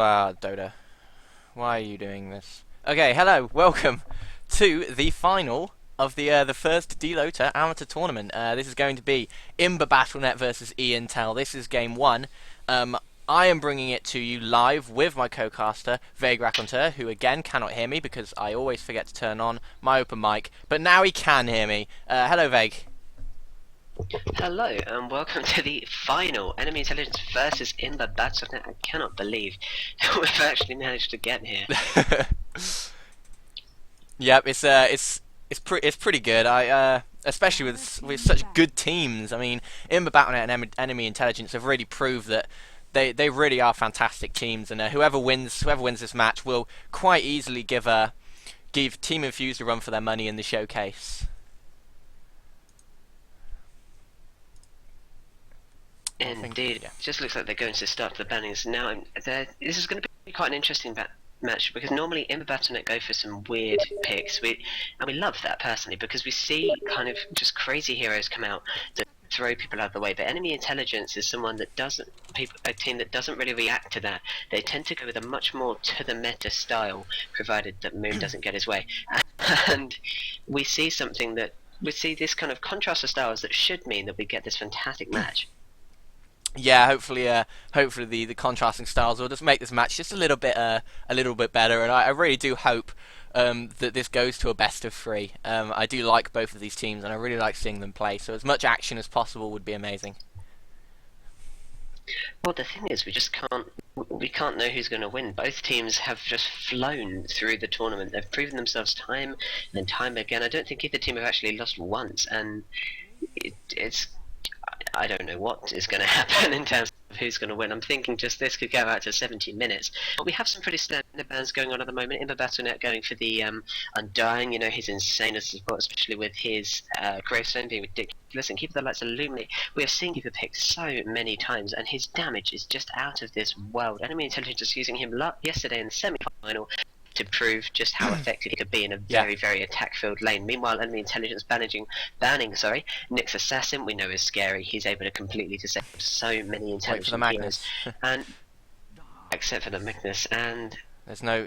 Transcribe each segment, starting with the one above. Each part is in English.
DelotA. Why are you doing this? Okay, hello, welcome to the final of the first DelotA amateur tournament. This is going to be IMBA Battlenet versus Intel. This is game one. I am bringing it to you live with my co-caster, Vague Raconteur, who again cannot hear me because I always forget to turn on my open mic, but now he can hear me. Hello, Vague. Hello and welcome to the final Enemy Intelligence versus IMBA Battlenet. I cannot believe that we've actually managed to get here. Yep, it's pretty good. Especially with such good teams. I mean, IMBA Battlenet and Enemy Intelligence have really proved that they really are fantastic teams, and whoever wins this match will quite easily give Team Infused a run for their money in the showcase. Indeed, yeah. It just looks like they're going to start the bannings now. This is going to be quite an interesting match because normally IMBA Battlenet go for some weird picks. We love that personally because we see kind of just crazy heroes come out that throw people out of the way. But Enemy Intelligence is someone that a team that doesn't really react to that. They tend to go with a much more to the meta style, provided that Moon doesn't get his way. And we see this kind of contrast of styles that should mean that we get this fantastic match. Yeah, hopefully the contrasting styles will just make this match just a little bit better, and I really do hope that this goes to a best of three. I do like both of these teams, and I really like seeing them play. So as much action as possible would be amazing. Well, the thing is, we can't know who's going to win. Both teams have just flown through the tournament. They've proven themselves time and time again. I don't think either team have actually lost once, and I don't know what is going to happen in terms of who's going to win. I'm thinking just this could go out to 70 minutes. But we have some pretty standard bans going on at the moment. IMBA Battlenet going for the Undying. You know, he's insane as support, especially with his gravestone being ridiculous. And Keeper the Lights Illuminate. We have seen Keeper picked so many times, and his damage is just out of this world. Enemy Intelligence is using him yesterday in the semi-final to prove just how effective he could be in a very attack-filled lane. Meanwhile, Enemy Intelligence banning Nick's Assassin, we know is scary. He's able to completely disable so many intelligent heroes, and except for the Magnus, and there's no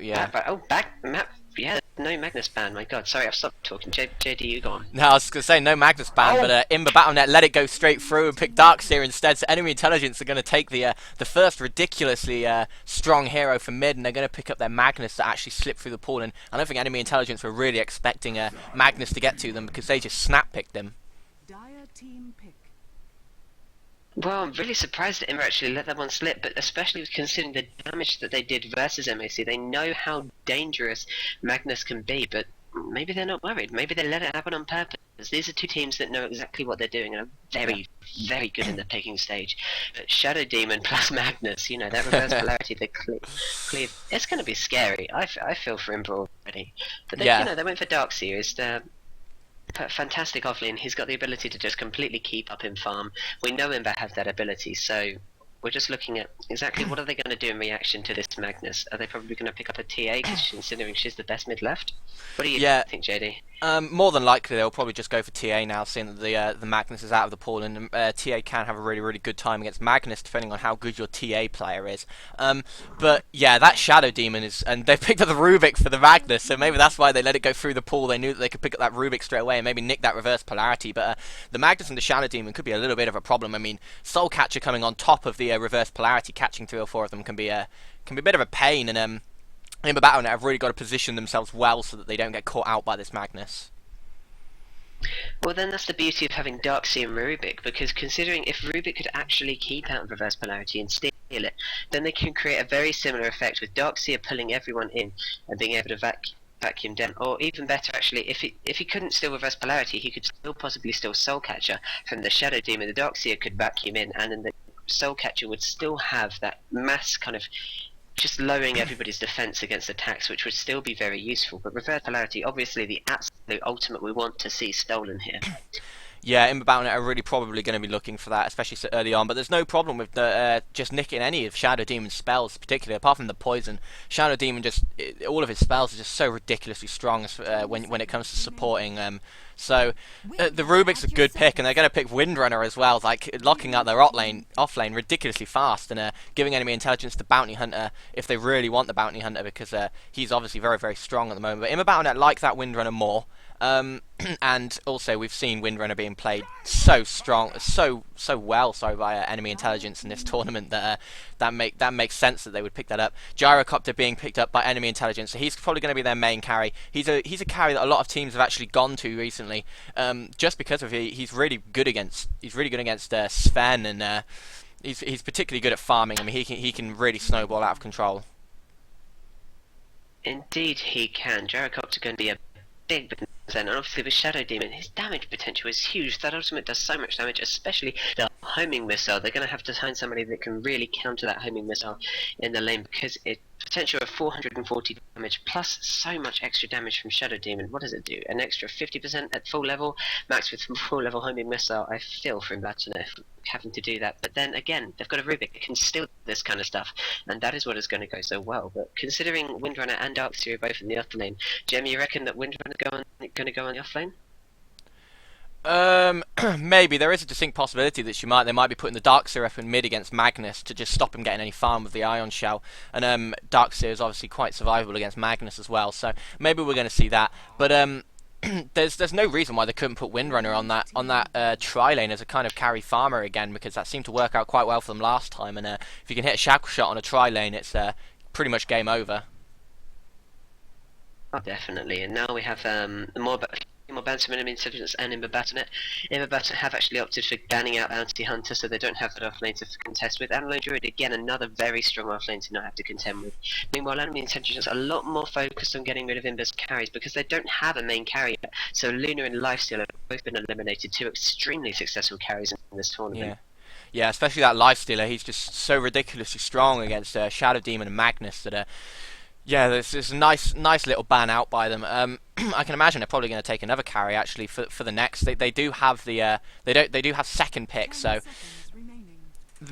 no Magnus ban. My God, sorry, I've stopped talking. JD, you go on. No, I was going to say no Magnus ban, but IMBA Battlenet let it go straight through and pick Darkseer instead. So Enemy Intelligence are going to take the first ridiculously strong hero for mid, and they're going to pick up their Magnus to actually slip through the pool. And I don't think Enemy Intelligence were really expecting Magnus to get to them because they just snap picked him. Well, I'm really surprised that IMBA actually let that one slip, but especially considering the damage that they did versus MAC. They know how dangerous Magnus can be, but maybe they're not worried. Maybe they let it happen on purpose. These are two teams that know exactly what they're doing and are very good in the picking stage. But Shadow Demon plus Magnus, you know, that reverse polarity, the cleave, it's going to be scary. I feel for IMBA already. But they, you know, they went for Darkseer. Fantastic offlane. He's got the ability to just completely keep up in farm. We know IMBA have that ability, so we're just looking at exactly what are they going to do in reaction to this Magnus. Are they probably going to pick up a TA, considering she's the best mid left? What do you think, JD? More than likely they'll probably just go for TA now, seeing that the Magnus is out of the pool, and TA can have a really good time against Magnus, depending on how good your TA player is. But yeah, that Shadow Demon is, and they picked up the Rubik for the Magnus, so maybe that's why they let it go through the pool. They knew that they could pick up that Rubik straight away and maybe nick that reverse polarity. But the Magnus and the Shadow Demon could be a little bit of a problem. I mean, Soul Catcher coming on top of the reverse polarity, catching 3 or 4 of them can be a bit of a pain, and IMBA Battlenet have really got to position themselves well so that they don't get caught out by this Magnus. Well, then that's the beauty of having Darkseer and Rubik, because considering if Rubik could actually keep out reverse polarity and steal it, then they can create a very similar effect with Darkseer pulling everyone in and being able to vacuum down. Or even better, actually, if he couldn't steal reverse polarity, he could still possibly steal Soul Catcher from the Shadow Demon. The Darkseer could vacuum in, and then the Soul Catcher would still have that mass kind of just lowering everybody's defense against attacks, which would still be very useful. But reverse polarity, obviously the absolute ultimate we want to see stolen here. Yeah, IMBA Battlenet are really probably going to be looking for that, especially so early on. But there's no problem with just nicking any of Shadow Demon's spells, particularly apart from the poison. Shadow Demon all of his spells are just so ridiculously strong when it comes to supporting So the Rubik's a good pick, and they're going to pick Windrunner as well, like locking out their off lane ridiculously fast, and giving enemy intelligence to Bounty Hunter if they really want the Bounty Hunter, because he's obviously very, very strong at the moment. But IMBA Battlenet like that Windrunner more. And also we've seen Windrunner being played so strong, so well, by enemy intelligence in this tournament that that makes sense that they would pick that up. Gyrocopter being picked up by enemy intelligence, so he's probably going to be their main carry. He's a carry that a lot of teams have actually gone to recently, just because of he's really good against Sven, and he's particularly good at farming. I mean, he can really snowball out of control. Indeed, he can. Gyrocopter going to be a big and obviously with Shadow Demon, his damage potential is huge. That ultimate does so much damage, especially the homing missile. They're going to have to find somebody that can really counter that homing missile in the lane, because it potential of 440 damage plus so much extra damage from Shadow Demon. What does it do? An extra 50% at full level, max with full level homing missile. I feel for Battlenet having to do that, but then again, they've got a Rubik that can steal this kind of stuff, and that is what is going to go so well. But considering Windrunner and Darkseer are both in the off lane, Jem, you reckon that Windrunner going to go on the off lane? Maybe there is a distinct possibility that they might be putting the Darkseer up in mid against Magnus to just stop him getting any farm with the Ion Shell, and Darkseer is obviously quite survivable against Magnus as well, so maybe we're going to see that. But there's no reason why they couldn't put Windrunner on that tri lane as a kind of carry farmer again, because that seemed to work out quite well for them last time. And if you can hit a shackle shot on a tri lane, it's pretty much game over. Oh, definitely. And now we have more bans from enemy intelligence and IMBA Battlenet. IMBA Battlenet have actually opted for banning out Bounty Hunter, so they don't have that offlane to contest with. And Lone Druid, again, another very strong offlane to not have to contend with. Meanwhile, enemy intelligence are a lot more focused on getting rid of IMBA's carries, because they don't have a main carrier. So Luna and Lifesteal have both been eliminated, two extremely successful carries in this tournament. Yeah, especially that Lifestealer. He's just so ridiculously strong against Shadow Demon and Magnus that yeah, there's a nice little ban out by them. I can imagine they're probably going to take another carry actually for the next. They do have the they do have second pick, so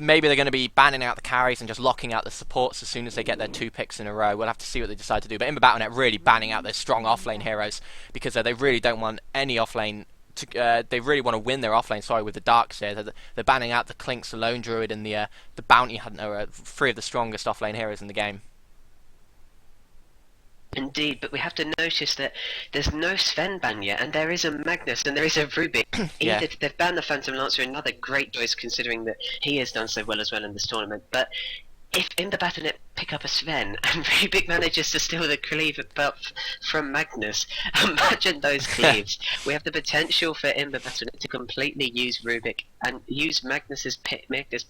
maybe they're going to be banning out the carries and just locking out the supports as soon as they get their 2 picks in a row. We'll have to see what they decide to do. But IMBA Battlenet really banning out their strong offlane heroes, because they really don't want any offlane. They really want to win their offlane. Sorry, with the Darkseer, they're banning out the Clinks, the Lone Druid, and the Bounty Hunter, 3 of the strongest offlane heroes in the game. Indeed, but we have to notice that there's no Sven ban yet, and there is a Magnus and there is a Rubik. Yeah. They've banned the Phantom Lancer, another great choice considering that he has done so well as well in this tournament. But if IMBA Battlenet pick up a Sven and Rubik manages to steal the cleave belt from Magnus, imagine those cleaves. We have the potential for IMBA Battlenet to completely use Rubik and use Magnus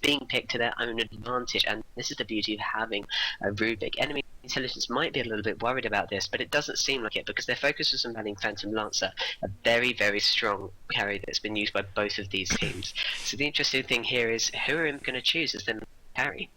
being picked to their own advantage, and this is the beauty of having a Rubik. Enemy intelligence might be a little bit worried about this, but it doesn't seem like it, because their focus was on banning Phantom Lancer, a very, very strong carry that's been used by both of these teams. So the interesting thing here is, who are going to choose as their carry?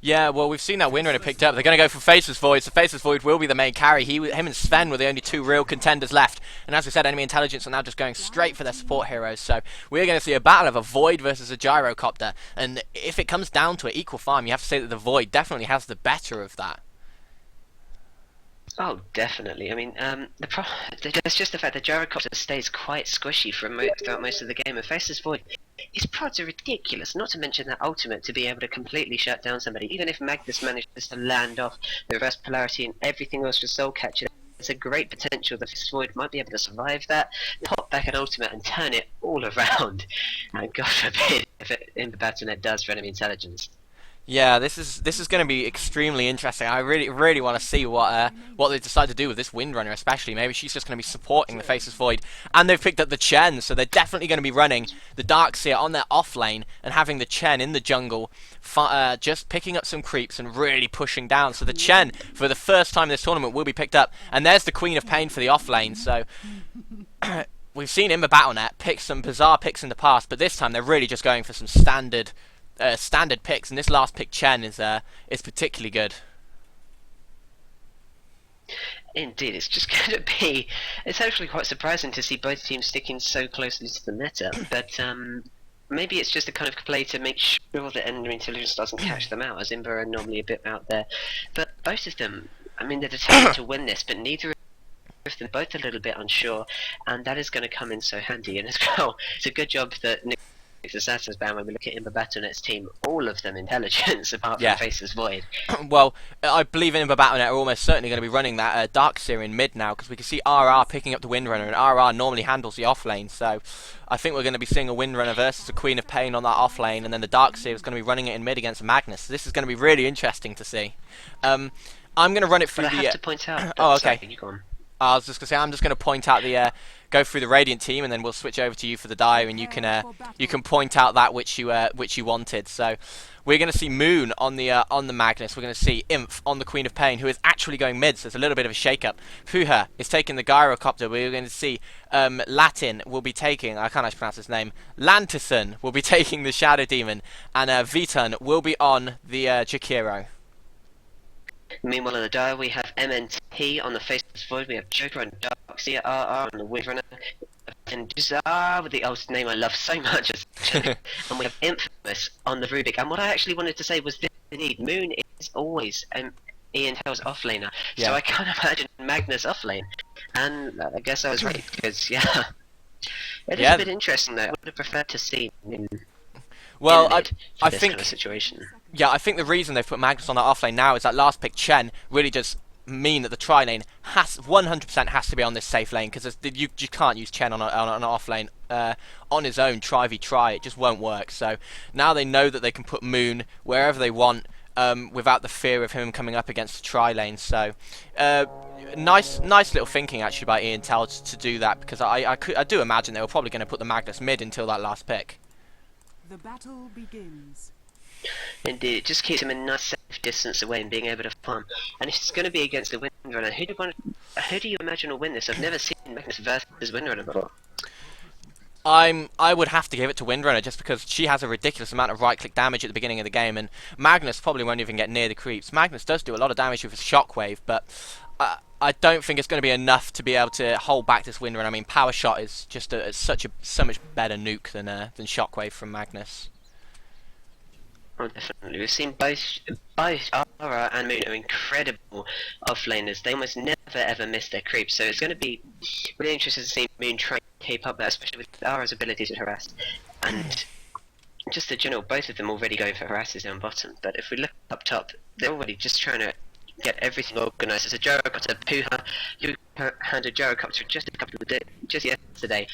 Yeah, well, we've seen that Windrunner picked up. They're going to go for Faceless Void, so Faceless Void will be the main carry. Him and Sven were the only 2 real contenders left. And as we said, enemy intelligence are now just going straight for their support heroes. So we're going to see a battle of a Void versus a Gyrocopter. And if it comes down to it, equal farm, you have to say that the Void definitely has the better of that. Oh, definitely. I mean, there's just the fact that Gyrocopter stays quite squishy throughout most of the game, and Faceless Void, his prods are ridiculous, not to mention that ultimate to be able to completely shut down somebody. Even if Magnus manages to land off the reverse polarity and everything else with Soul Catcher, there's a great potential that Faceless Void might be able to survive that, pop back an ultimate and turn it all around. And God forbid if it in the Battlenet does for enemy intelligence. Yeah, this is going to be extremely interesting. I really want to see what they decide to do with this Windrunner, especially. Maybe she's just going to be supporting the Faceless Void, and they've picked up the Chen, so they're definitely going to be running the Darkseer on their off lane and having the Chen in the jungle, just picking up some creeps and really pushing down. So the Chen, for the first time in this tournament, will be picked up, and there's the Queen of Pain for the off lane. So we've seen IMBA Battlenet pick some bizarre picks in the past, but this time they're really just going for some standard picks, and this last pick, Chen, is particularly good. Indeed, it's just going to be... It's actually quite surprising to see both teams sticking so closely to the meta, but maybe it's just a kind of play to make sure that enemy intelligence doesn't catch them out, as IMBA are normally a bit out there. But both of them, I mean, they're determined to win this, but neither of with them both a little bit unsure, and that is going to come in so handy. And as well, it's a good job that Nick Assassin's Band, when we look at IMBA Battlenet's team, all of them intelligence apart from Yeah. Faceless Void. Well, I believe IMBA Battlenet are almost certainly going to be running that Darkseer in mid now, because we can see RR picking up the Windrunner, and RR normally handles the off lane, so I think we're going to be seeing a Windrunner versus a Queen of Pain on that off lane, and then the Darkseer is going to be running it in mid against Magnus. This is going to be really interesting to see. I'm going to run it through But I have to point out... Oh, okay. Sorry, you go on. I was just going to say, I'm just going to point out the go through the Radiant team, and then we'll switch over to you for the Dire, and you can point out that which you wanted. So we're going to see Moon on the Magnus. We're going to see Imph on the Queen of Pain, who is actually going mid. So there's a little bit of a shake-up. Fuha is taking the Gyrocopter. We're going to see Latin will be taking, I can't actually pronounce his name, Lantison will be taking the Shadow Demon, and Vitun will be on the Jakiro. Meanwhile, on the Dire, we have MNT on the Faceless Void. We have Joker and Darkseer, RR on the Windrunner, and Jazar with the old name I love so much. And we have Infamous on the Rubik. And what I actually wanted to say was this: indeed, Moon is always Ian Tell's offlaner, so I can't imagine Magnus offlane. And I guess I was right, because it is a bit interesting though. I would have preferred to see Moon. Well, I this think kind of situation. Yeah, I think the reason they've put Magnus on that offlane now is that last pick Chen really does mean that the tri lane has 100% has to be on this safe lane, because you can't use Chen on an offlane on his own tri v tri. It just won't work. So now they know that they can put Moon wherever they want without the fear of him coming up against the tri lane. So nice little thinking actually by Ian Tell to do that, because I do imagine they were probably going to put the Magnus mid until that last pick. The battle begins. Indeed, it just keeps him a nice safe distance away and being able to farm. And if it's going to be against the Windrunner, who do you imagine will win this? I've never seen Magnus versus Windrunner before. I would have to give it to Windrunner, just because she has a ridiculous amount of right-click damage at the beginning of the game, and Magnus probably won't even get near the creeps. Magnus does do a lot of damage with his Shockwave, but I don't think it's going to be enough to be able to hold back this Windrunner. I mean, Power Shot is just so much better nuke than Shockwave from Magnus. Oh, definitely. We've seen both Aura and Moon are incredible offlaners. They almost never ever miss their creeps, so it's going to be really interesting to see Moon try and keep up that, especially with Aura's ability to harass. And just the general, both of them already going for harasses down bottom, but if we look up top, they're already just trying to get everything organised. There's a Gyrocopter, Puha, who handed Gyrocopter just yesterday,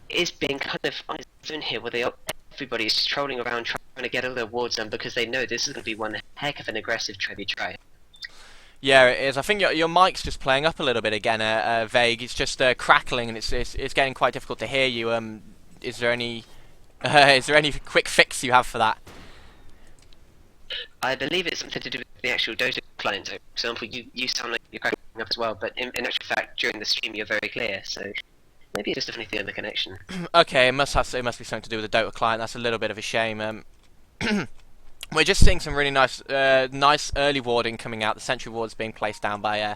is being kind of on his own here, where everybody's trolling around trying to get all their wards done, because they know this is going to be one heck of an aggressive try. Yeah, it is. I think your mic's just playing up a little bit again, Vague. It's just crackling, and it's getting quite difficult to hear you. Is there any quick fix you have for that? I believe it's something to do with the actual DelotA client. So, for example, you sound like you're cracking up as well, but in actual fact, during the stream, you're very clear. So maybe it's just anything in the connection. Okay, it must be something to do with the DelotA client. That's a little bit of a shame. We're just seeing some really nice early warding coming out. The sentry wards being placed down by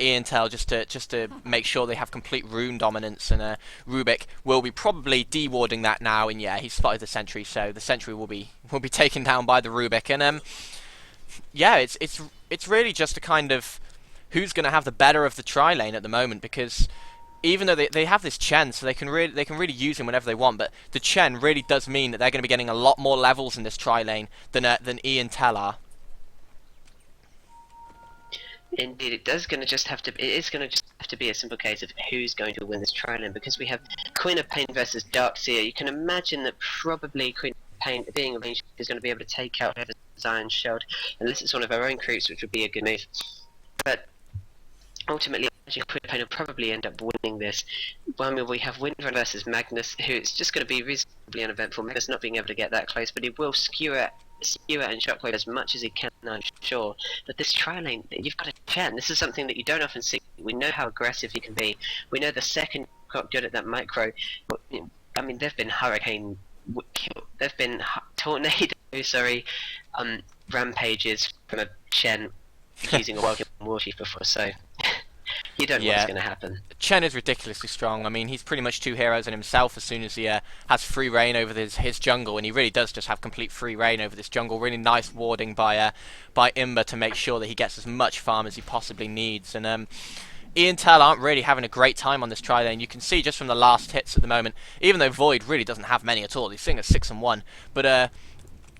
Ian Tell just to make sure they have complete rune dominance, and Rubik will be probably de-warding that now. And yeah, he's spotted the sentry, so the sentry will be taken down by the Rubik. And yeah, it's really just a kind of who's going to have the better of the tri lane at the moment, because even though they have this Chen, so they can really use him whenever they want, but the Chen really does mean that they're going to be getting a lot more levels in this tri lane than Ian Tell are. Indeed, it is going to just have to be a simple case of who's going to win this tri lane, because we have Queen of Pain versus Darkseer. You can imagine that probably Queen of Pain, being a range, is going to be able to take out whoever's Iron Shield, unless it's one of her own creeps, which would be a good move. But ultimately, Queen of Pain will probably end up winning this. Well, we have Windrunner versus Magnus, who it's just going to be reasonably uneventful. Magnus not being able to get that close, but he will skewer and shockwave as much as he can, I'm sure. But this tri lane, you've got a Chen. This is something that you don't often see. We know how aggressive he can be. We know the second got good at that micro. I mean, there've been tornado, rampages from a Chen using a Welcome Warchief before, so you don't know what's going to happen. Chen is ridiculously strong. I mean, he's pretty much two heroes in himself as soon as he has free reign over his jungle, and he really does just have complete free reign over this jungle. Really nice warding by IMBA to make sure that he gets as much farm as he possibly needs. And Intel aren't really having a great time on this tri lane. You can see just from the last hits at the moment, even though Void really doesn't have many at all. He's sitting at 6-1. But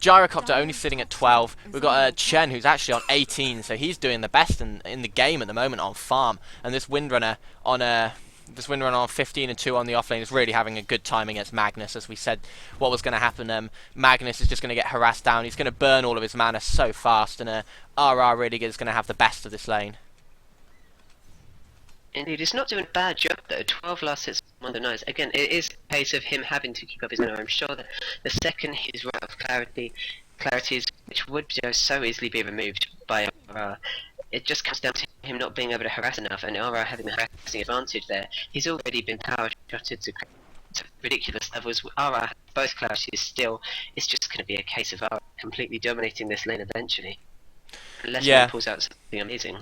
Gyrocopter only sitting at 12. We've got Chen, who's actually on 18, so he's doing the best in the game at the moment on farm. And this Windrunner on 15 and 2 on the offlane is really having a good time against Magnus. As we said, what was going to happen, Magnus is just going to get harassed down. He's going to burn all of his mana so fast, and RR really is going to have the best of this lane. Indeed, he's not doing a bad job though. 12 last hits on the nose. Again, it is a case of him having to keep up his mana. I'm sure that the second he's run out of clarities which would so easily be removed by RR, it just comes down to him not being able to harass enough, and RR having the harassing advantage there. He's already been power shotted to ridiculous levels. RR has both clarities still. It's just going to be a case of RR completely dominating this lane eventually. Unless he pulls out something amazing.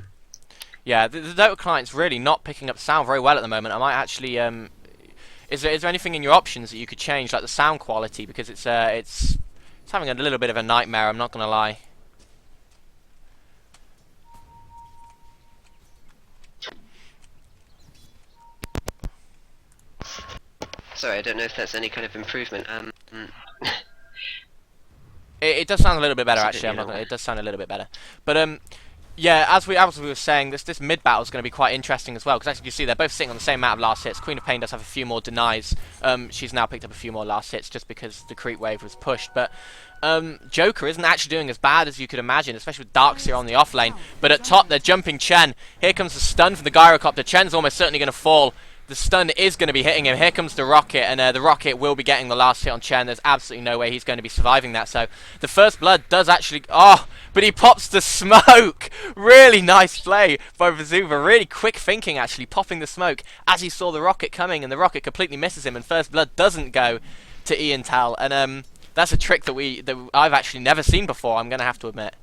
Yeah, the DelotA client's really not picking up sound very well at the moment. I might actually, is there anything in your options that you could change, like the sound quality, because it's having a little bit of a nightmare. I'm not gonna lie. Sorry, I don't know if that's any kind of improvement. It does sound a little bit better actually. It does sound a little bit better, but yeah, as we were saying, this mid battle is going to be quite interesting as well, because as you can see, they're both sitting on the same amount of last hits. Queen of Pain does have a few more denies. She's now picked up a few more last hits just because the creep wave was pushed. But Joker isn't actually doing as bad as you could imagine, especially with Darkseer on the offlane. But at top, they're jumping Chen. Here comes the stun from the Gyrocopter. Chen's almost certainly going to fall. The stun is going to be hitting him. Here comes the rocket, and the rocket will be getting the last hit on Chen. There's absolutely no way he's going to be surviving that. So the first blood does actually... Oh, but he pops the smoke. Really nice play by Vezuva. Really quick thinking, actually, popping the smoke as he saw the rocket coming, and the rocket completely misses him, and first blood doesn't go to Intel. And that's a trick that I've actually never seen before, I'm going to have to admit.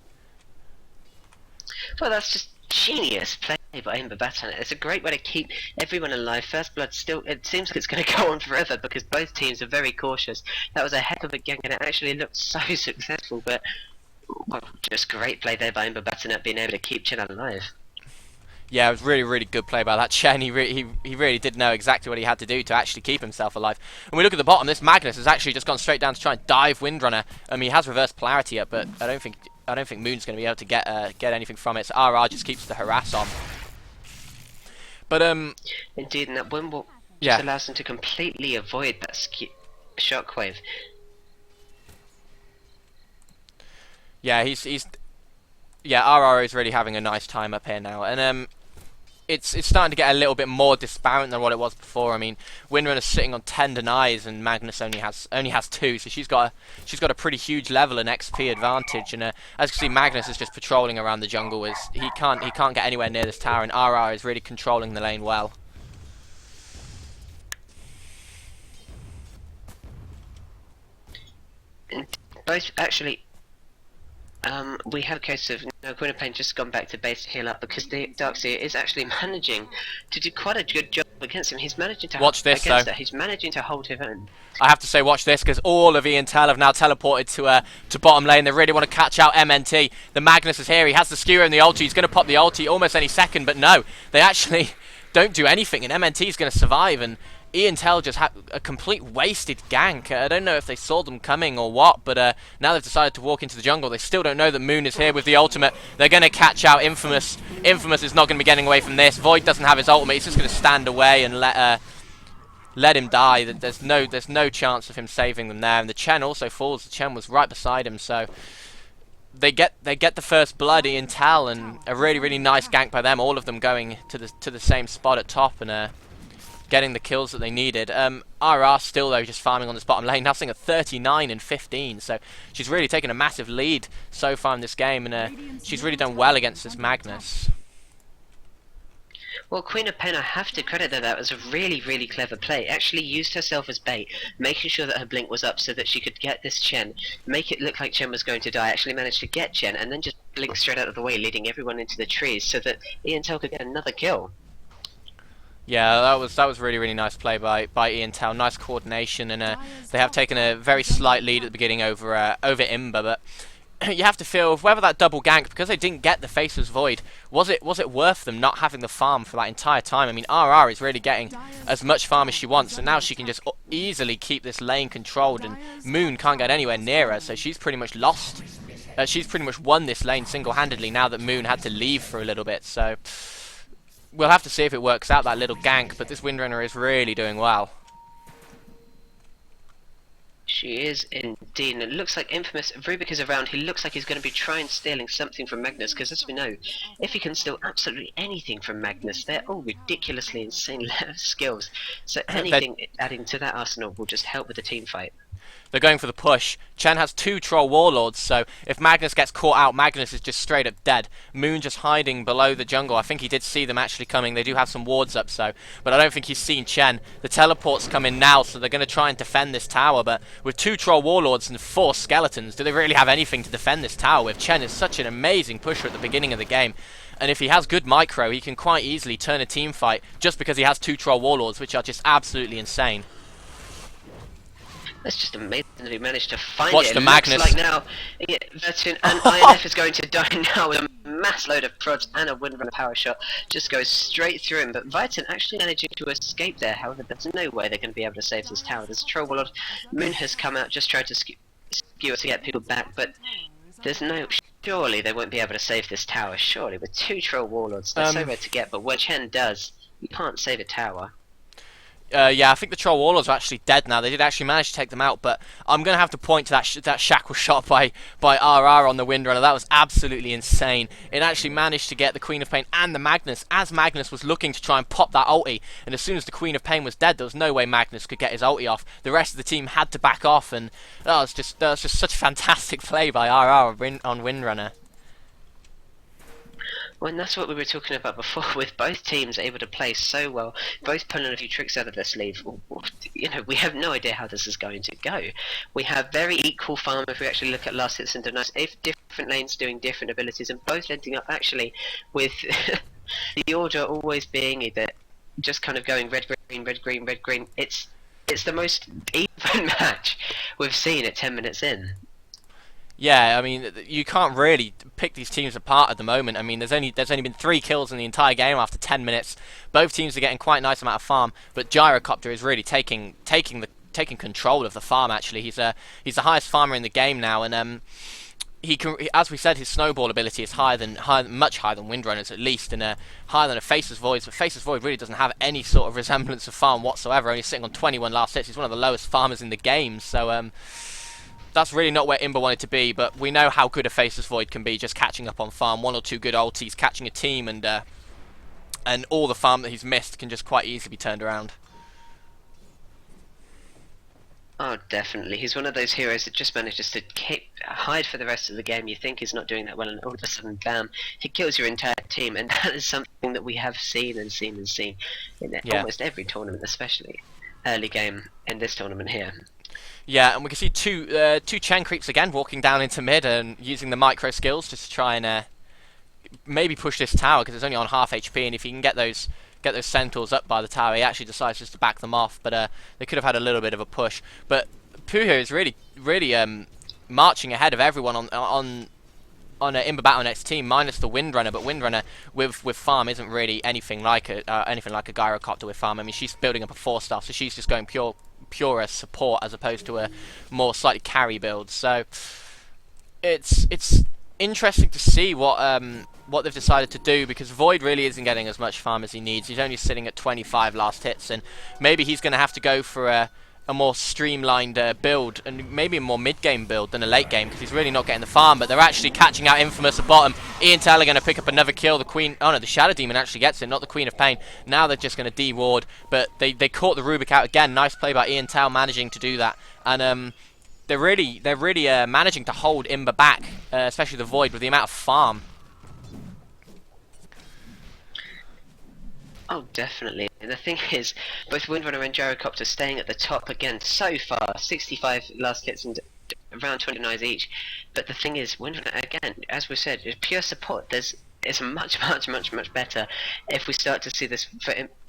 Well, that's just genius play by IMBA Battlenet. It's a great way to keep everyone alive. First blood still, it seems like it's going to go on forever because both teams are very cautious. That was a heck of a gank, and it actually looked so successful, but well, just great play there by IMBA Battlenet being able to keep Chen alive. Yeah, it was really, really good play by that Chen. He really did know exactly what he had to do to actually keep himself alive. And we look at the bottom, this Magnus has actually just gone straight down to try and dive Windrunner. He has reverse polarity up, but I don't think Moon's going to be able to get anything from it. So RR just keeps the harass on. But indeed, and that Wimble just allows them to completely avoid that shockwave. Yeah, RR is really having a nice time up here now, and it's starting to get a little bit more disparate than what it was before. I mean, Windrunner's sitting on 10 denies, and Magnus only has 2, so she's got a pretty huge level and XP advantage. And as you can see, Magnus is just patrolling around the jungle. He can't get anywhere near this tower, and RR is really controlling the lane well. Both actually. We have a case of Queen of Pain just gone back to base to heal up because the Darkseer is actually managing to do quite a good job against him. He's managing to watch this though. He's managing to hold his own. I have to say, watch this, because all of Intel have now teleported to bottom lane. They really want to catch out MNT. The Magnus is here. He has the skewer and the ulti. He's going to pop the ulti almost any second, but no, they actually don't do anything, and MNT is going to survive. And Intel just had a complete wasted gank. I don't know if they saw them coming or what, but now they've decided to walk into the jungle. They still don't know that Moon is here with the ultimate. They're going to catch out Infamous. Infamous is not going to be getting away from this. Void doesn't have his ultimate. He's just going to stand away and let him die. There's no chance of him saving them there. And the Chen also falls. The Chen was right beside him, so they get the first blood, Intel, and a really, really nice gank by them. All of them going to the same spot at top and getting the kills that they needed. RR still though just farming on this bottom lane, now sitting at 39 and 15, so she's really taken a massive lead so far in this game, and she's really done well against this Magnus. Well, Queen of Pain, I have to credit her. That was a really, really clever play. Actually used herself as bait, making sure that her blink was up so that she could get this Chen, make it look like Chen was going to die, actually managed to get Chen, and then just blink straight out of the way, leading everyone into the trees so that Intel could get another kill. Yeah, that was really, really nice play by Intel. Nice coordination, and they have taken a very slight lead at the beginning over IMBA, but you have to feel whether that double gank, because they didn't get the Faceless Void, was it worth them not having the farm for that entire time? I mean, RR is really getting as much farm as she wants, and now she can just easily keep this lane controlled, and Moon can't get anywhere near her, so she's pretty much lost. She's pretty much won this lane single-handedly now that Moon had to leave for a little bit, so we'll have to see if it works out, that little gank, but this Windrunner is really doing well. She is indeed, and it looks like Infamous, Rubik is around. He looks like he's going to be trying stealing something from Magnus, because as we know, if he can steal absolutely anything from Magnus, they're all ridiculously insane skills. So anything adding to that arsenal will just help with the team fight. They're going for the push. Chen has 2 Troll Warlords, so if Magnus gets caught out, Magnus is just straight up dead. Moon just hiding below the jungle. I think he did see them actually coming. They do have some wards up, so, but I don't think he's seen Chen. The teleport's come in now, so they're going to try and defend this tower, but with 2 Troll Warlords and 4 skeletons, do they really have anything to defend this tower with? Chen is such an amazing pusher at the beginning of the game. And if he has good micro, he can quite easily turn a team fight just because he has 2 Troll Warlords, which are just absolutely insane. That's just amazing that he managed to find Watch it. the It Magnus. looks like now Vertun and INF is going to die now with a mass load of prods and a Windrunner power shot. Just goes straight through him, but Vertun actually managing to escape there. However, there's no way they're going to be able to save this tower. There's a Troll Warlord. Moon has come out, just tried to skewer to get people back, but there's no... Surely they won't be able to save this tower. Surely, with 2 Troll Warlords, they're so rare to get, but what Chen does, you can't save a tower. Yeah, I think the Troll Warlords are actually dead now. They did actually manage to take them out, but I'm going to have to point to that shackle shot by RR on the Windrunner. That was absolutely insane. It actually managed to get the Queen of Pain and the Magnus, as Magnus was looking to try and pop that ulti, and as soon as the Queen of Pain was dead, there was no way Magnus could get his ulti off. The rest of the team had to back off, and that was just such a fantastic play by RR on Windrunner. Well, and that's what we were talking about before, with both teams able to play so well, both pulling a few tricks out of their sleeve. You know, we have no idea how this is going to go. We have very equal farm if we actually look at last hits and denies, if different lanes doing different abilities, and both ending up actually with the order always being either just kind of going red, green, red, green, red, green. It's the most even match we've seen at 10 minutes in. Yeah, I mean, you can't really pick these teams apart at the moment. I mean, there's only been 3 kills in the entire game after 10 minutes. Both teams are getting quite a nice amount of farm, but Gyrocopter is really taking control of the farm. Actually, he's the highest farmer in the game now, and he can, as we said, his snowball ability is much higher than Windrunner's at least, and higher than a Faceless Void. But Faceless Void really doesn't have any sort of resemblance of farm whatsoever. Only sitting on 21 last hits. He's one of the lowest farmers in the game. So that's really not where IMBA wanted to be, but we know how good a Faceless Void can be, just catching up on farm. 1 or 2 good ultis, catching a team, and all the farm that he's missed can just quite easily be turned around. Oh, definitely. He's one of those heroes that just manages to hide for the rest of the game. You think he's not doing that well, and all of a sudden, bam, he kills your entire team, and that is something that we have seen and seen and seen in almost every tournament, especially early game in this tournament here. Yeah, and we can see two Chen creeps again walking down into mid and using the micro skills just to try and maybe push this tower, because it's only on half HP, and if he can get those centaurs up by the tower, he actually decides just to back them off. But they could have had a little bit of a push. But Puyo is really marching ahead of everyone on IMBA Battlenet's team, minus the Windrunner. But Windrunner with farm isn't really anything like a Gyrocopter with farm. I mean, she's building up a 4-star, so she's just going pure as support as opposed to a more slightly carry build. So it's interesting to see what they've decided to do, because Void really isn't getting as much farm as he needs. He's only sitting at 25 last hits, and maybe he's going to have to go for a more streamlined build, and maybe a more mid-game build than a late game, because he's really not getting the farm. But they're actually catching out Infamous at bottom. Ian Taylor going to pick up another kill. The Queen... Oh no, the Shadow Demon actually gets it, not the Queen of Pain. Now they're just going to de-ward, but they caught the Rubik out again. Nice play by Ian Taylor managing to do that. And they're really managing to hold IMBA back, especially the Void, with the amount of farm. Oh, definitely. And the thing is, both Windrunner and Gyrocopter staying at the top again so far. 65 last hits and around 29 each. But the thing is, Windrunner, again, as we said, is pure support. It's much better if we start to see this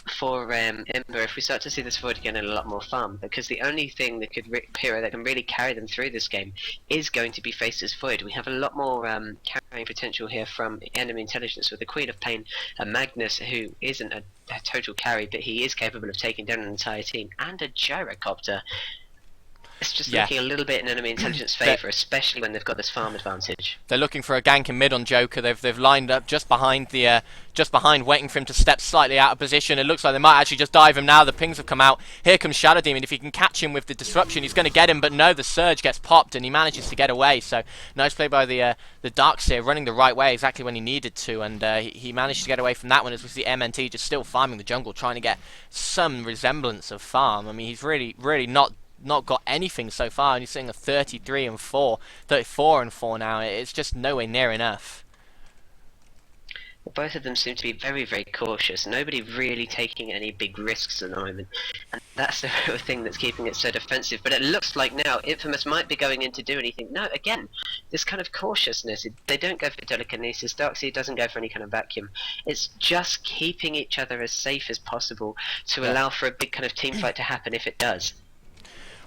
for IMBA if we start to see this Void again and a lot more farm, because the only thing that could hero that can really carry them through this game is going to be Faceless Void. We have a lot more carrying potential here from enemy intelligence with the Queen of Pain and Magnus, who isn't a total carry, but he is capable of taking down an entire team, and a Gyrocopter. It's just looking a little bit in enemy intelligence favour, especially when they've got this farm advantage. They're looking for a gank in mid on Joker. They've lined up just behind waiting for him to step slightly out of position. It looks like they might actually just dive him now. The pings have come out. Here comes Shadow Demon. If he can catch him with the disruption, he's going to get him. But no, the surge gets popped and he manages to get away. So nice play by the Darkseer, running the right way exactly when he needed to, and he managed to get away from that one. As we see MNT just still farming the jungle, trying to get some resemblance of farm. I mean, he's really not got anything so far, and he's sitting at 33 and 4, 34 and 4 now. It's just nowhere near enough. Both of them seem to be very cautious. Nobody really taking any big risks at the moment, and that's the real thing that's keeping it so defensive. But it looks like now Infamous might be going in to do anything. No, again, this kind of cautiousness. They don't go for telekinesis. Darkseid doesn't go for any kind of vacuum. It's just keeping each other as safe as possible to allow for a big kind of team fight to happen if it does.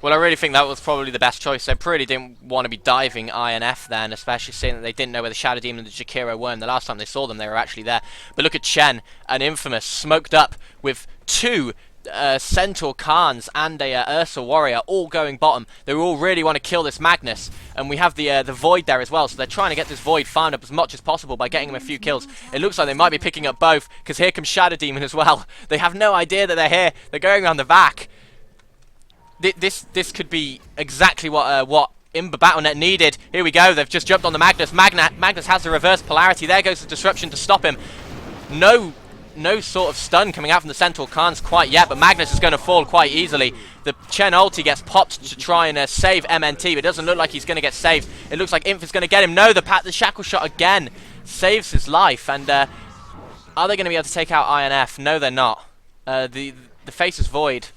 Well, I really think that was probably the best choice. They really didn't want to be diving INF then, especially seeing that they didn't know where the Shadow Demon and the Jakiro were, and the last time they saw them, they were actually there. But look at Chen and Infamous, smoked up with two Centaur Khans and a Ursa Warrior, all going bottom. They all really want to kill this Magnus, and we have the Void there as well, so they're trying to get this Void farmed up as much as possible by getting him a few kills. It looks like they might be picking up both, because here comes Shadow Demon as well. They have no idea that they're here. They're going around the back. This could be exactly what IMBA Battlenet needed. Here we go. They've just jumped on the Magnus. Magnus has the reverse polarity. There goes the disruption to stop him. No sort of stun coming out from the Centaur Khans quite yet, but Magnus is going to fall quite easily. The Chen ulti gets popped to try and save MNT, but it doesn't look like he's going to get saved. It looks like Inf is going to get him. No, the shackle shot again saves his life. And are they going to be able to take out INF? No, they're not. The Faceless Void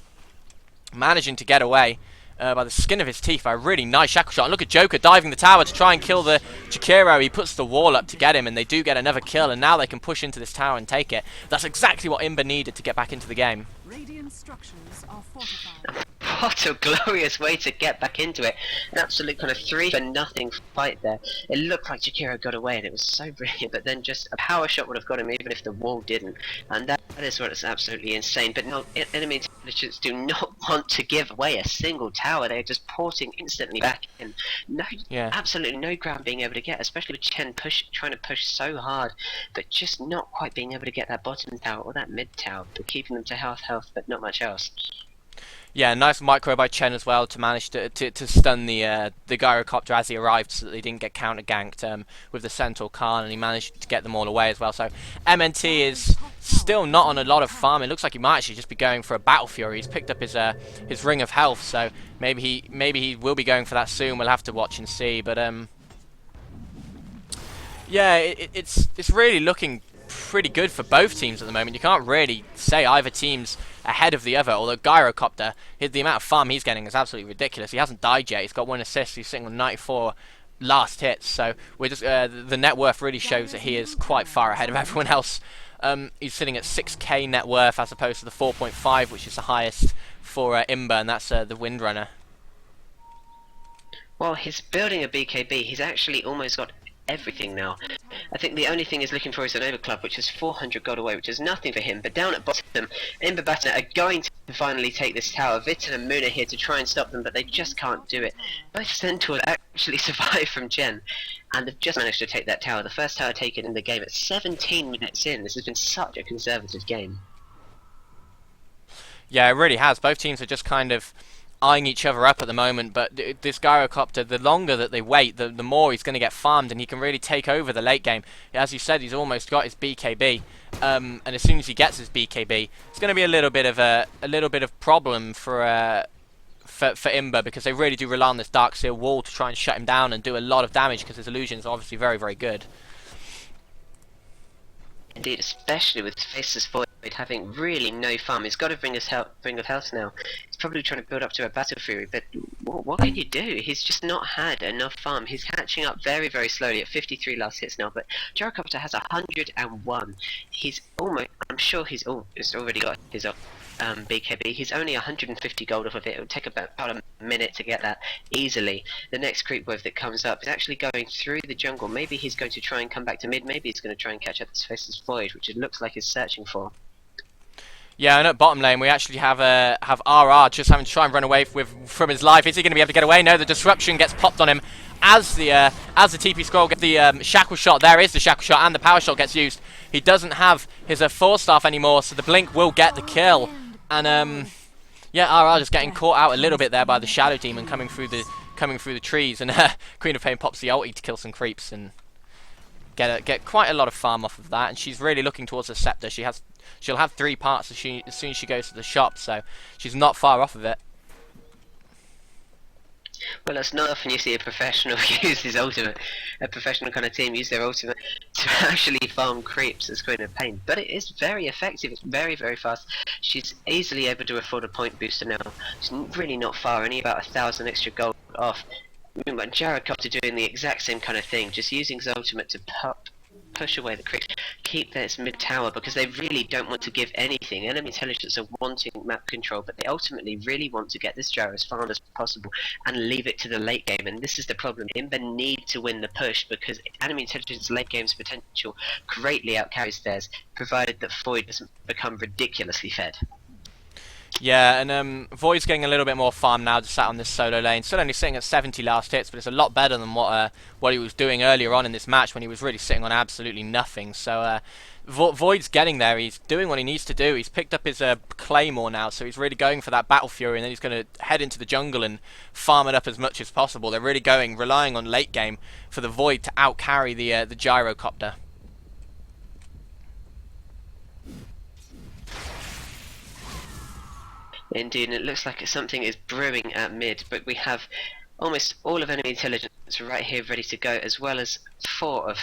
managing to get away by the skin of his teeth by a really nice shackle shot. And look at Joker diving the tower to try and kill the Jakiro. He puts the wall up to get him, and they do get another kill, and now they can push into this tower and take it. That's exactly what IMBA needed to get back into the game. Radiant structures are fortified. What a glorious way to get back into it. An absolute kind of 3-for-nothing fight there. It looked like Jakiro got away and it was so brilliant, but then just a power shot would have got him even if the wall didn't. And that is what is absolutely insane. But no, enemy intelligence do not want to give away a single tower. They're just porting instantly back in. No, absolutely no ground being able to get, especially with Chen trying to push so hard, but just not quite being able to get that bottom tower or that mid tower, but keeping them to health, but not much else. Yeah, nice micro by Chen as well to manage to stun the Gyrocopter as he arrived, so that they didn't get counter ganked with the Centaur Khan, and he managed to get them all away as well. So MNT is still not on a lot of farm. It looks like he might actually just be going for a Battle Fury. He's picked up his ring of health, so maybe he will be going for that soon. We'll have to watch and see. But yeah, it's really looking pretty good for both teams at the moment. You can't really say either team's ahead of the other, although Gyrocopter, the amount of farm he's getting is absolutely ridiculous. He hasn't died yet. He's got 1 assist. He's sitting on 94 last hits, so we're just the net worth really shows that he is quite far ahead of everyone else. He's sitting at 6k net worth as opposed to the 4.5, which is the highest for IMBA, and that's the Windrunner. Well, he's building a BKB. He's actually almost got everything now. I think the only thing he's looking for is an overclock, which is 400 gold away, which is nothing for him. But down at bottom, IMBA Battlenet are going to finally take this tower. Vitan and Moon are here to try and stop them, but they just can't do it. Both Centaurs actually survived from Jen, and they've just managed to take that tower. The first tower taken in the game at 17 minutes in. This has been such a conservative game. Yeah, it really has. Both teams are just kind of eyeing each other up at the moment, but this Gyrocopter, the longer that they wait, the more he's going to get farmed, and he can really take over the late game. As you said, he's almost got his BKB, and as soon as he gets his BKB, it's going to be a little bit of problem for IMBA, because they really do rely on this Darkseer wall to try and shut him down and do a lot of damage, because his illusion is obviously very good. Indeed, especially with Faceless Void having really no farm. He's got a ring of health now. He's probably trying to build up to a Battle Fury, but what can you do? He's just not had enough farm. He's catching up very, very slowly at 53 last hits now, but Gyrocopter has 101. He's almost, I'm sure he's already got his BKB. He's only 150 gold off of it. It would take about a minute to get that easily. The next creep wave that comes up is actually going through the jungle. Maybe he's going to try and come back to mid. Maybe he's going to try and catch up this Faceless Void, which it looks like he's searching for. Yeah, and at bottom lane we actually have RR just having to try and run away from his life. Is he going to be able to get away? No, the disruption gets popped on him as the TP scroll gets the shackle shot. There is the shackle shot, and the power shot gets used. He doesn't have his 4-staff anymore, so the blink will get the kill. And yeah, RR just getting caught out a little bit there by the Shadow Demon coming through the trees, and Queen of Pain pops the ulti to kill some creeps and get quite a lot of farm off of that. And she's really looking towards the scepter. She'll have 3 parts as soon as she goes to the shop, so she's not far off of it. Well, it's not often you see a professional use his ultimate, a professional kind of team use their ultimate to actually farm creeps as Queen of Pain. But it is very effective, it's very, very fast. She's easily able to afford a point booster now. She's really not far, only about 1,000 extra gold off. Meanwhile, Gyrocopter doing the exact same kind of thing, just using his ultimate to push away the creeps, keep this mid tower, because they really don't want to give anything. Enemy intelligence are wanting map control, but they ultimately really want to get this gyro as far as possible and leave it to the late game. And this is the problem. IMBA need to win the push, because enemy intelligence late game's potential greatly outcarries theirs, provided that Void doesn't become ridiculously fed. Yeah, and Void's getting a little bit more farm now, just sat on this solo lane. Still only sitting at 70 last hits, but it's a lot better than what he was doing earlier on in this match when he was really sitting on absolutely nothing. So Void's getting there. He's doing what he needs to do. He's picked up his Claymore now, so he's really going for that Battle Fury, and then he's going to head into the jungle and farm it up as much as possible. They're really relying on late game for the Void to outcarry the Gyrocopter. Indeed, and it looks like something is brewing at mid, but we have almost all of enemy intelligence right here ready to go, as well as 4 of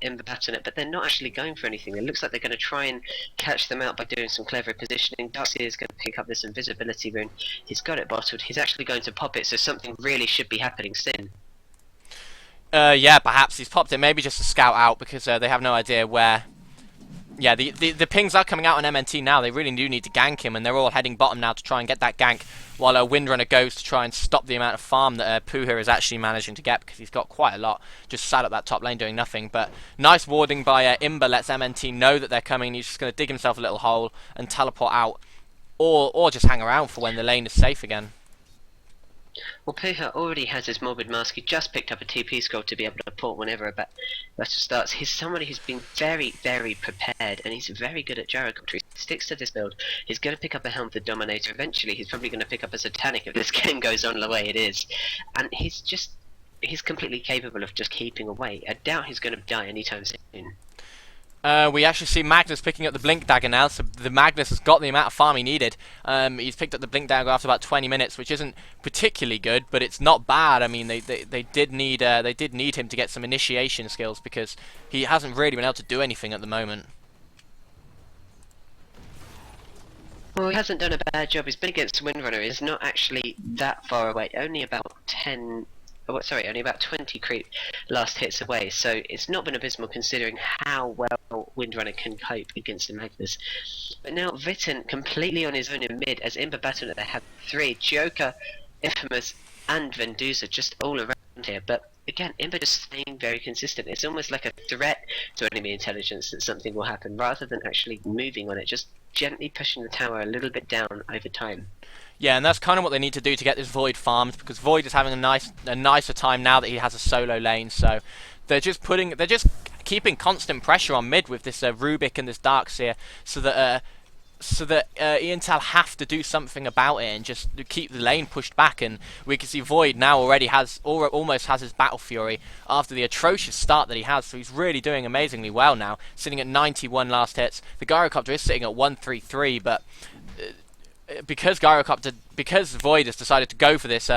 IMBA Battlenet, but they're not actually going for anything. It looks like they're going to try and catch them out by doing some clever positioning. Darkseer is going to pick up this invisibility rune. He's got it bottled. He's actually going to pop it, so something really should be happening soon. Yeah, perhaps he's popped it, maybe just to scout out, because they have no idea where. Yeah, the pings are coming out on MNT now. They really do need to gank him, and they're all heading bottom now to try and get that gank, while Windrunner goes to try and stop the amount of farm that Puha is actually managing to get, because he's got quite a lot just sat up that top lane doing nothing. But nice warding by IMBA lets MNT know that they're coming. He's just going to dig himself a little hole and teleport out, or just hang around for when the lane is safe again. Well, Puha already has his Morbid Mask. He just picked up a TP scroll to be able to port whenever a battle starts. He's somebody who's been very, very prepared, and he's very good at Gyrocopter. He sticks to this build. He's going to pick up a Helm of the Dominator. Eventually, he's probably going to pick up a Satanic if this game goes on the way it is. And he's completely capable of just keeping away. I doubt he's going to die anytime soon. We actually see Magnus picking up the Blink Dagger now, so the Magnus has got the amount of farm he needed. He's picked up the Blink Dagger after about 20 minutes, which isn't particularly good, but it's not bad. I mean, they did need him to get some initiation skills, because he hasn't really been able to do anything at the moment. Well, he hasn't done a bad job. He's been against Windrunner. He's not actually that far away. Only about 20 creep last hits away, so it's not been abysmal considering how well Windrunner can cope against the Magnus. But now Vitten completely on his own in mid, as IMBA Battlenet they have 3, Joker, Infamous and Vendusa just all around here, but again, IMBA just staying very consistent. It's almost like a threat to enemy intelligence that something will happen, rather than actually moving on it, just gently pushing the tower a little bit down over time. Yeah, and that's kind of what they need to do to get this Void farmed, because Void is having a nicer time now that he has a solo lane. So they're just keeping constant pressure on mid with this Rubik and this Darkseer, so that Intel have to do something about it and just keep the lane pushed back. And we can see Void now almost has his Battle Fury after the atrocious start that he has, so he's really doing amazingly well now, sitting at 91 last hits. The Gyrocopter is sitting at 133, but because Void has decided to go for this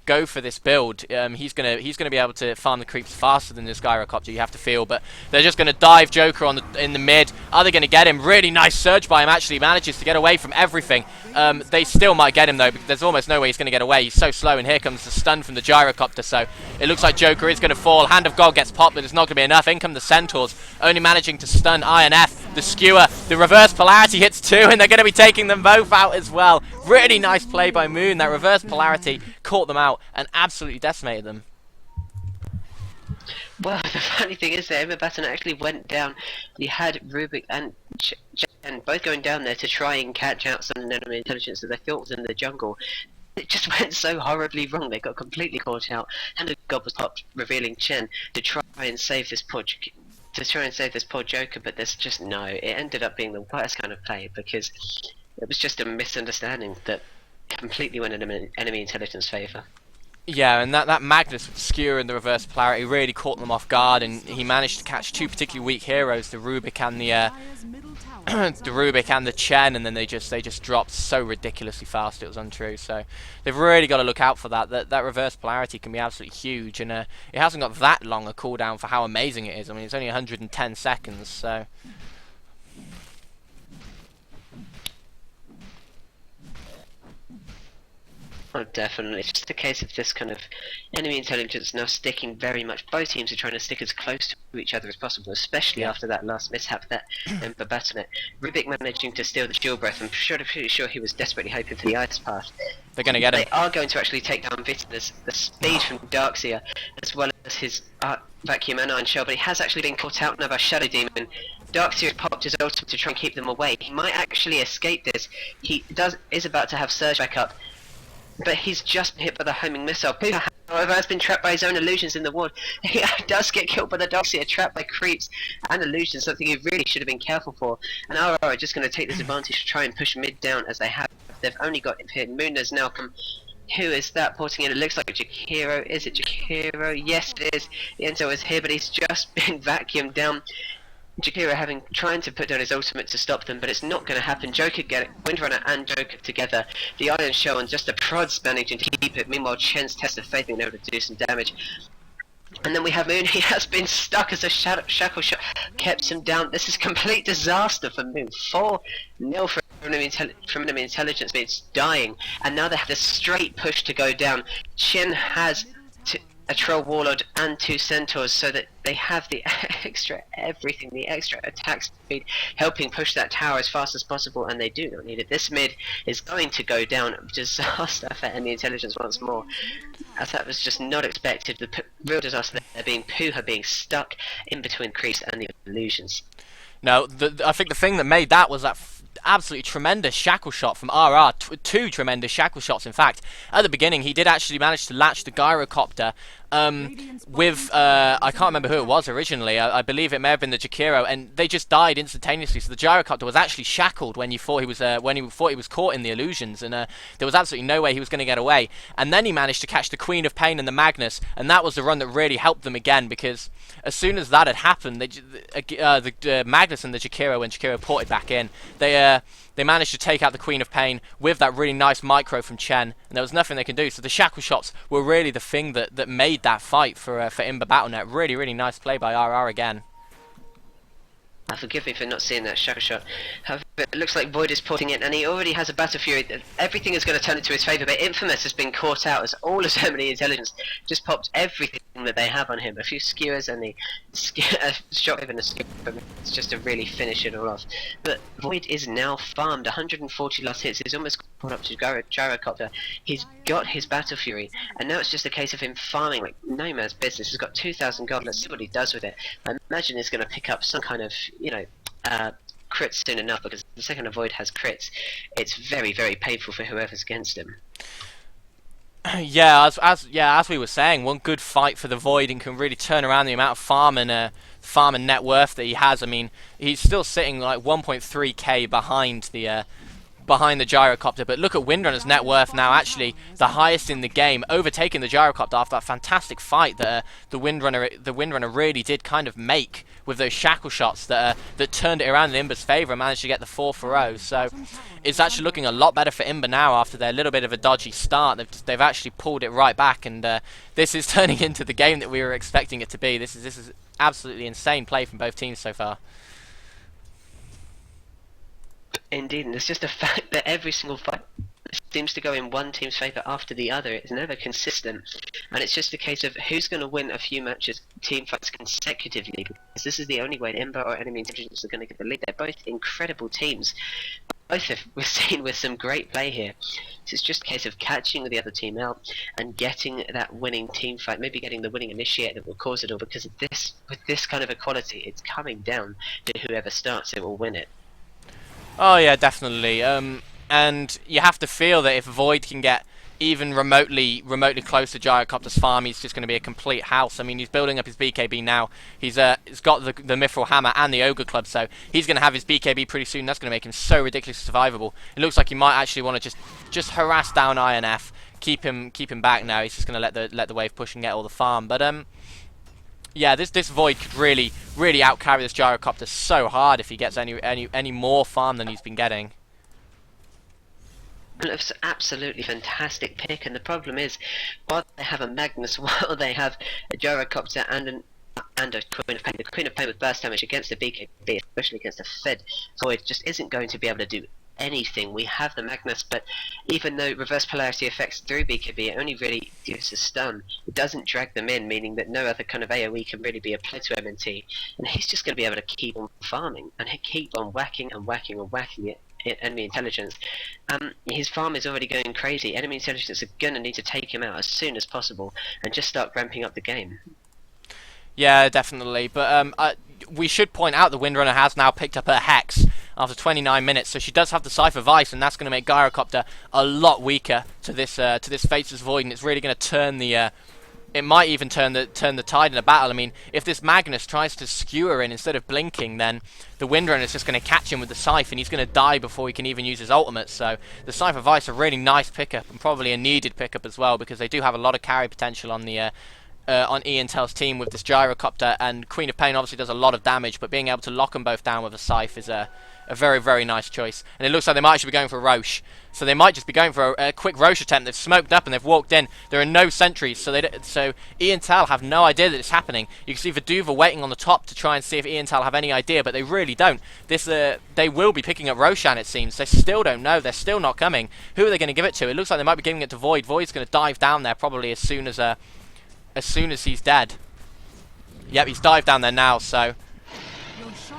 go for this build. He's gonna be able to farm the creeps faster than this Gyrocopter, you have to feel. But they're just gonna dive Joker in the mid. Are they gonna get him? Really nice surge by him. Actually manages to get away from everything. They still might get him though, because there's almost no way he's gonna get away. He's so slow, and here comes the stun from the Gyrocopter. So it looks like Joker is gonna fall. Hand of God gets popped, but it's not gonna be enough. In come the Centaurs, only managing to stun INF. The skewer, the reverse polarity hits 2, and they're gonna be taking them both out as well. Really nice play by Moon. That reverse polarity caught them out and absolutely decimated them. Well, the funny thing is that IMBA Battlenet actually went down. You had Rubik and Chen both going down there to try and catch out some enemy intelligence that they thought was in the jungle. It just went so horribly wrong. They got completely caught out. And God was popped, revealing Chen to try and save this poor Joker, but there's just no. It ended up being the worst kind of play because it was just a misunderstanding that completely went in enemy intelligence favour. Yeah, and that Magnus with the skewer and the reverse polarity really caught them off guard, and he managed to catch 2 particularly weak heroes, the Rubik and the the Rubik and the Chen, and then they just dropped so ridiculously fast it was untrue. So they've really got to look out for that. That reverse polarity can be absolutely huge, and it hasn't got that long a cooldown for how amazing it is. I mean, it's only 110 seconds, so. Oh, definitely. It's just a case of this kind of enemy intelligence now sticking very much. Both teams are trying to stick as close to each other as possible, especially after that last mishap that IMBA Battlenet. Rubik managing to steal the shield breath. I'm pretty sure he was desperately hoping for the ice path. They're going to get him. They are going to actually take down Vitus, the speed from Darkseer, as well as his vacuum and iron shell, but he has actually been caught out now by Shadow Demon. Darkseer popped his ultimate to try and keep them away. He might actually escape this. He is about to have Surge back up, but he's just been hit by the homing missile. Pooh, however, has been trapped by his own illusions in the ward. He does get killed by the Darkseer, trapped by creeps and illusions, something he really should have been careful for. And RR are just going to take this advantage to try and push mid down as they have. They've only got hit. Moon has now come. Who is that porting in? It looks like Jakiro. Is it Jakiro? Yes, it is. Enzo is here, but he's just been vacuumed down. Jakiro trying to put down his ultimate to stop them, but it's not going to happen. Joker get it. Windrunner and Joker together. The Iron Shell and just a prods managing to keep it. Meanwhile, Chen's Test of Faith being able to do some damage. And then we have Moon. He has been stuck as a shackle shot kept him down. This is complete disaster for Moon. 4-0 from enemy intelligence means dying. And now they have this straight push to go down. Chen has a Troll Warlord and 2 Centaurs, so that they have the extra everything, the extra attack speed, helping push that tower as fast as possible, and they do not need it. This mid is going to go down. Disaster for enemy intelligence once more, as that was just not expected. The real disaster there being Puha being stuck in between creeps and the illusions. No, I think the thing that made that was that absolutely tremendous shackle shot from RR. 2 tremendous shackle shots, in fact. At the beginning, he did actually manage to latch the Gyrocopter with I can't remember who it was originally. I believe it may have been the Jakiro, and they just died instantaneously. So the Gyrocopter was actually shackled when he thought he was caught in the illusions, and there was absolutely no way he was going to get away. And then he managed to catch the Queen of Pain and the Magnus, and that was the run that really helped them again, because as soon as that had happened, the Magnus and the Jakiro, when Jakiro ported back in, they managed to take out the Queen of Pain with that really nice micro from Chen, and there was nothing they could do. So the shackle shots were really the thing that made that fight for IMBA Battlenet. Really, really nice play by RR again. Forgive me for not seeing that shackle shot. However, it looks like Void is porting in, and he already has a Battle Fury. Everything is going to turn into his favour, but Infamous has been caught out as all of Germany intelligence just popped everything that they have on him. A few skewers and the shot even a skewer. It's just to really finish it all off. But Void is now farmed. 140 last hits. He's almost caught up to Gyrocopter. He's got his Battle Fury, and now it's just a case of him farming like no man's business. He's got 2,000 gold. Let's see what he does with it. I imagine he's going to pick up some kind of, crits soon enough, because the second a Void has crits, it's very, very painful for whoever's against him. Yeah, as we were saying, one good fight for the Void and can really turn around the amount of farm and net worth that he has. I mean, he's still sitting like 1.3k behind behind the gyrocopter. But look at Windrunner's net worth now, actually the highest in the game, overtaking the gyrocopter after that fantastic fight that the Windrunner really did kind of make with those shackle shots that turned it around in IMBA's favour and managed to get the 4-0. So it's actually looking a lot better for IMBA now after their little bit of a dodgy start. They've actually pulled it right back, and this is turning into the game that we were expecting it to be. This is absolutely insane play from both teams so far. Indeed, and it's just a fact that every single fight seems to go in one team's favour after the other. It's never consistent, and it's just a case of who's going to win a few matches, team fights consecutively, because this is the only way IMBA or Enemy Intelligence are going to get the lead. They're both incredible teams. Both have we're seen with some great play here. So it's just a case of catching the other team out and getting that winning team fight, maybe getting the winning initiator that will cause it all, because of this, with this kind of equality, it's coming down to whoever starts it will win it. Oh yeah, definitely. And you have to feel that if Void can get even remotely close to Gyrocopter's farm, he's just going to be a complete house. I mean, he's building up his BKB now. He's got the Mithril Hammer and the Ogre Club, so he's going to have his BKB pretty soon. That's going to make him so ridiculously survivable. It looks like he might actually want to just harass down INF, keep him back now. He's just going to let the wave push and get all the farm. But yeah, this Void could really outcarry this Gyrocopter so hard if he gets any more farm than he's been getting. It's absolutely fantastic pick, and the problem is, while they have a Magnus, while they have a Gyrocopter and a Queen of Pain, the Queen of Pain with burst damage against the BKB, especially against a Fed Void, just isn't going to be able to do anything. We have the Magnus, but even though reverse polarity affects through BKB, it only really gives a stun. It doesn't drag them in, meaning that no other kind of AoE can really be applied to MNT, and he's just going to be able to keep on farming and keep on whacking and whacking and whacking it. Enemy Intelligence. His farm is already going crazy. Enemy Intelligence are going to need to take him out as soon as possible and just start ramping up the game. Yeah, definitely. But we should point out the Windrunner has now picked up her Hex after 29 minutes, so she does have the Cypher Vice, and that's going to make Gyrocopter a lot weaker to this Faceless Void, and it's really going to turn the it might even turn the tide in a battle. I mean, if this Magnus tries to skewer in instead of blinking, then the Windrunner is just going to catch him with the Scythe, and he's going to die before he can even use his ultimate. So the Cypher Vice a really nice pickup, and probably a needed pickup as well, because they do have a lot of carry potential on the on E-Intel's team with this Gyrocopter, and Queen of Pain obviously does a lot of damage, but being able to lock them both down with a Scythe is a very nice choice. And it looks like they might actually be going for a Roche, so they might just be going for a quick Roche attempt. They've smoked up and they've walked in. There are no sentries, so E-Intel have no idea that it's happening. You can see Viduva waiting on the top to try and see if E-Intel have any idea, but they really don't. They will be picking up Roshan, it seems. They still don't know. They're still not coming. Who are they going to give it to? It looks like they might be giving it to Void. Void's going to dive down there probably as soon as he's dead. Yep, he's dived down there now, so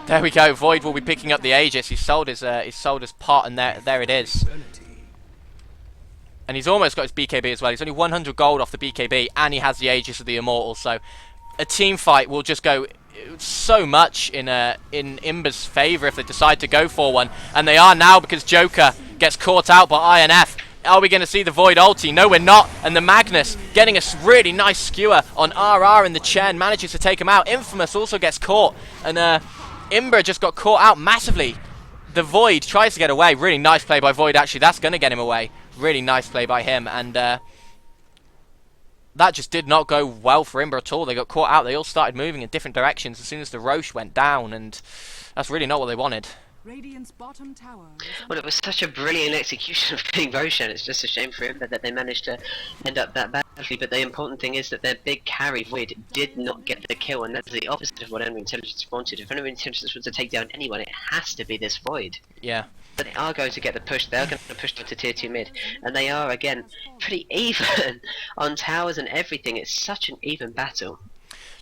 there we go. Void will be picking up the Aegis. He's sold his pot, and there it is. And he's almost got his BKB as well. He's only 100 gold off the BKB, and he has the Aegis of the Immortal. So a team fight will just go so much in IMBA's favour if they decide to go for one, and they are now, because Joker gets caught out by INF. Are we going to see the Void ulti? No, we're not. And the Magnus getting a really nice skewer on RR in the Chen, manages to take him out. Infamous also gets caught, and IMBA just got caught out massively. The Void tries to get away. Really nice play by Void, actually. That's going to get him away. Really nice play by him, and that just did not go well for IMBA at all. They got caught out. They all started moving in different directions as soon as the Roche went down, and that's really not what they wanted. Radiant's bottom tower. Well, it was such a brilliant execution of King Roshan. It's just a shame for him that they managed to end up that badly. But the important thing is that their big carry Void did not get the kill, and that's the opposite of what Enemy Intelligence wanted. If Enemy Intelligence was to take down anyone, it has to be this Void. Yeah. But they are going to get the push. They are going to push to tier 2 mid, and they are again pretty even on towers and everything. It's such an even battle.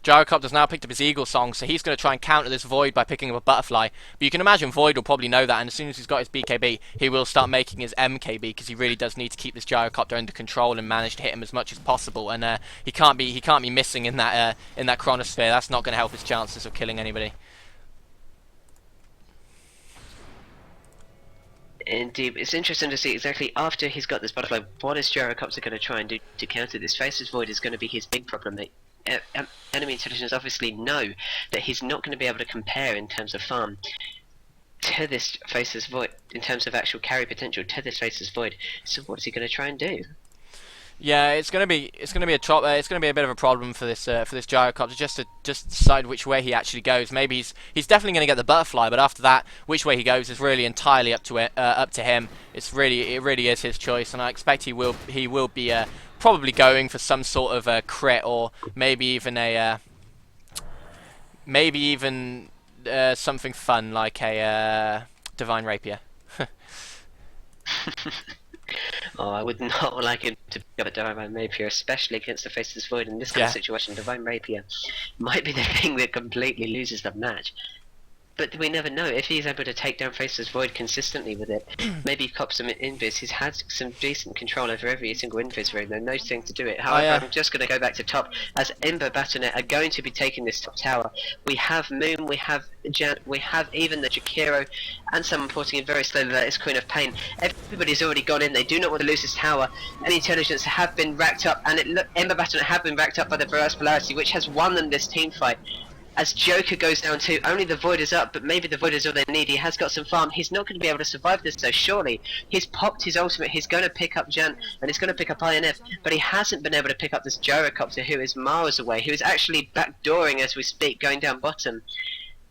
Gyrocopter's now picked up his Eagle Song, so he's going to try and counter this Void by picking up a Butterfly. But you can imagine Void will probably know that, and as soon as he's got his BKB, he will start making his MKB, because he really does need to keep this Gyrocopter under control and manage to hit him as much as possible. And he can't be missing in that Chronosphere. That's not going to help his chances of killing anybody. Indeed, it's interesting to see exactly after he's got this Butterfly, what is Gyrocopter going to try and do to counter this? Faceless Void is going to be his big problem. Enemy Intelligence obviously know that he's not going to be able to compare in terms of farm to this Faceless Void, in terms of actual carry potential, to this Faceless Void. So what is he going to try and do? Yeah, it's gonna be a bit of a problem for this gyrocopter just to decide which way he actually goes. Maybe he's definitely gonna get the butterfly, but after that, which way he goes is really entirely up to him. It really is his choice, and I expect he will be probably going for some sort of crit, or maybe even something fun like a divine rapier. Oh, I would not like him to pick up a Divine Rapier, especially against the Faceless Void. In this kind of situation, Divine Rapier might be the thing that completely loses the match. But we never know. If he's able to take down Faceless Void consistently with it, maybe he cops some invis. He's had some decent control over every single invis room. There's no thing to do it. However, I'm just going to go back to top, as IMBA Battlenet are going to be taking this top tower. We have Moon, we have Jan, we have even the Jakiro, and someone porting in very slowly. That is Queen of Pain. Everybody's already gone in. They do not want to lose this tower. Any intelligence have been racked up, and IMBA Battlenet have been racked up by the Reverse Polarity, which has won them this team fight. As Joker goes down too, only the Void is up, but maybe the Void is all they need. He has got some farm. He's not going to be able to survive this though, surely. He's popped his ultimate. He's going to pick up Jan, and he's going to pick up INF, but he hasn't been able to pick up this gyrocopter, who is miles away, who is actually backdooring as we speak, going down bottom.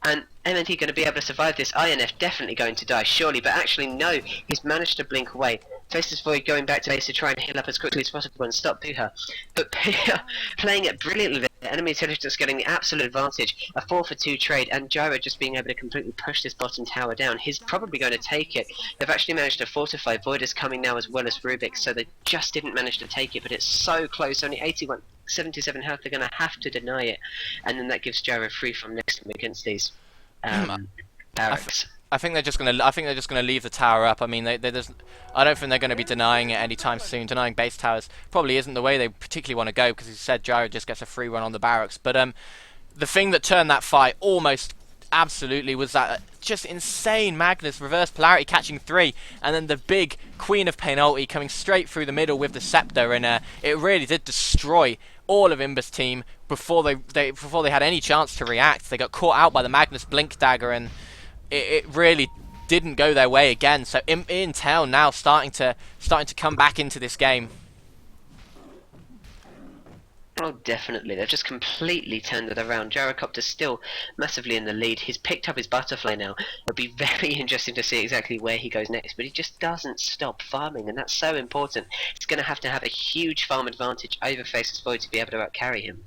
And MNT going to be able to survive this. INF definitely going to die, surely, but actually no, he's managed to blink away. Faceless Void going back to base to try and heal up as quickly as possible and stop Puha. But Puha playing it brilliantly there. Enemy intelligence getting the absolute advantage. A 4-for-2 trade, and Gyro just being able to completely push this bottom tower down. He's probably going to take it. They've actually managed to fortify. Void is coming now as well as Rubik, so they just didn't manage to take it, but it's so close. Only 77 health. They're going to have to deny it, and then that gives Gyro free from next time against these barracks. I think they're just gonna leave the tower up. I mean, I don't think they're going to be denying it anytime soon. Denying base towers probably isn't the way they particularly want to go, because as you said, Gyro just gets a free run on the barracks. But the thing that turned that fight almost absolutely was that just insane Magnus reverse polarity catching 3, and then the big Queen of Pain ulti coming straight through the middle with the scepter, and it really did destroy all of IMBA's team before they had any chance to react. They got caught out by the Magnus blink dagger, and it really didn't go their way again. So Intel now starting to come back into this game. Oh, definitely. They've just completely turned it around. Gyrocopter's still massively in the lead. He's picked up his butterfly now. It'll be very interesting to see exactly where he goes next, but he just doesn't stop farming, and that's so important. He's going to have a huge farm advantage over Faceless Void to be able to outcarry him.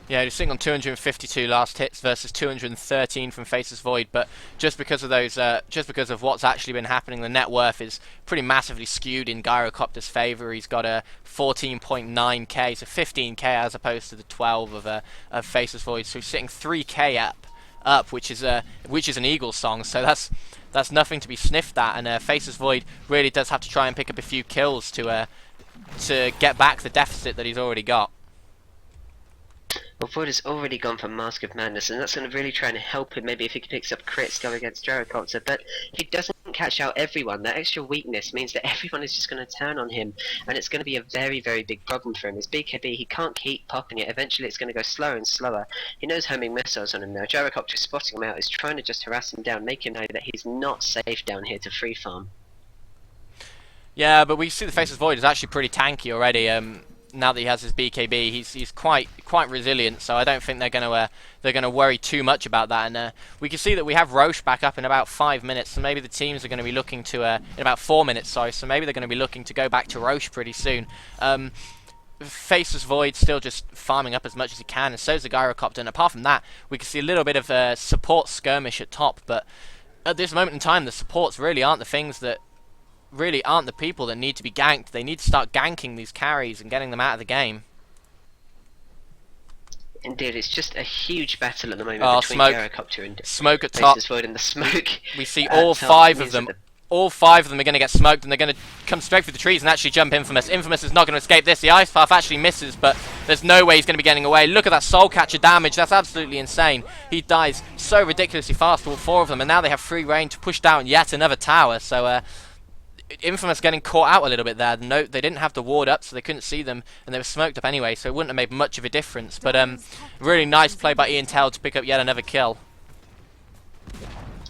Yeah, he's sitting on 252 last hits versus 213 from Faceless Void, but just because of those, just because of what's actually been happening, the net worth is pretty massively skewed in Gyrocopter's favour. He's got a 14.9k, so 15k as opposed to the 12 of Faceless Void. So he's sitting 3k up, which is an Eagle song. So that's nothing to be sniffed at. And Faceless Void really does have to try and pick up a few kills to get back the deficit that he's already got. Well, Void has already gone for Mask of Madness, and that's going to really try and help him, maybe if he picks up crits going against Gyrocopter, but if he doesn't catch out everyone, that extra weakness means that everyone is just going to turn on him, and it's going to be a very, very big problem for him. His BKB, he can't keep popping it. Eventually it's going to go slower and slower. He knows homing missiles on him now. Gyrocopter is spotting him out, is trying to just harass him down, make him know that he's not safe down here to free farm. Yeah, but we see the Faceless Void is actually pretty tanky already. Now that he has his BKB, he's quite resilient, so I don't think they're gonna worry too much about that. And we can see that we have Roche back up in about 5 minutes, so maybe the teams are going to be looking to in about 4 minutes, sorry. So maybe they're going to be looking to go back to Roche pretty soon. Faceless Void still just farming up as much as he can, and so is the Gyrocopter. And apart from that, we can see a little bit of support skirmish at top. But at this moment in time, the supports really aren't the things that. Really aren't the people that need to be ganked. They need to start ganking these carries and getting them out of the game. Indeed, it's just a huge battle at the moment between Gyrocopter and Smoke at top. Faceless Void, and the smoke. We see all 5 of them. All 5 of them are going to get smoked, and they're going to come straight through the trees and actually jump Infamous. Infamous is not going to escape this. The Ice Path actually misses, but there's no way he's going to be getting away. Look at that Soul Catcher damage. That's absolutely insane. He dies so ridiculously fast, all 4 of them, and now they have free reign to push down yet another tower. So, Infamous getting caught out a little bit there. No, they didn't have the ward up, so they couldn't see them, and they were smoked up anyway, so it wouldn't have made much of a difference. But really nice play by Ian Tell to pick up yet another kill.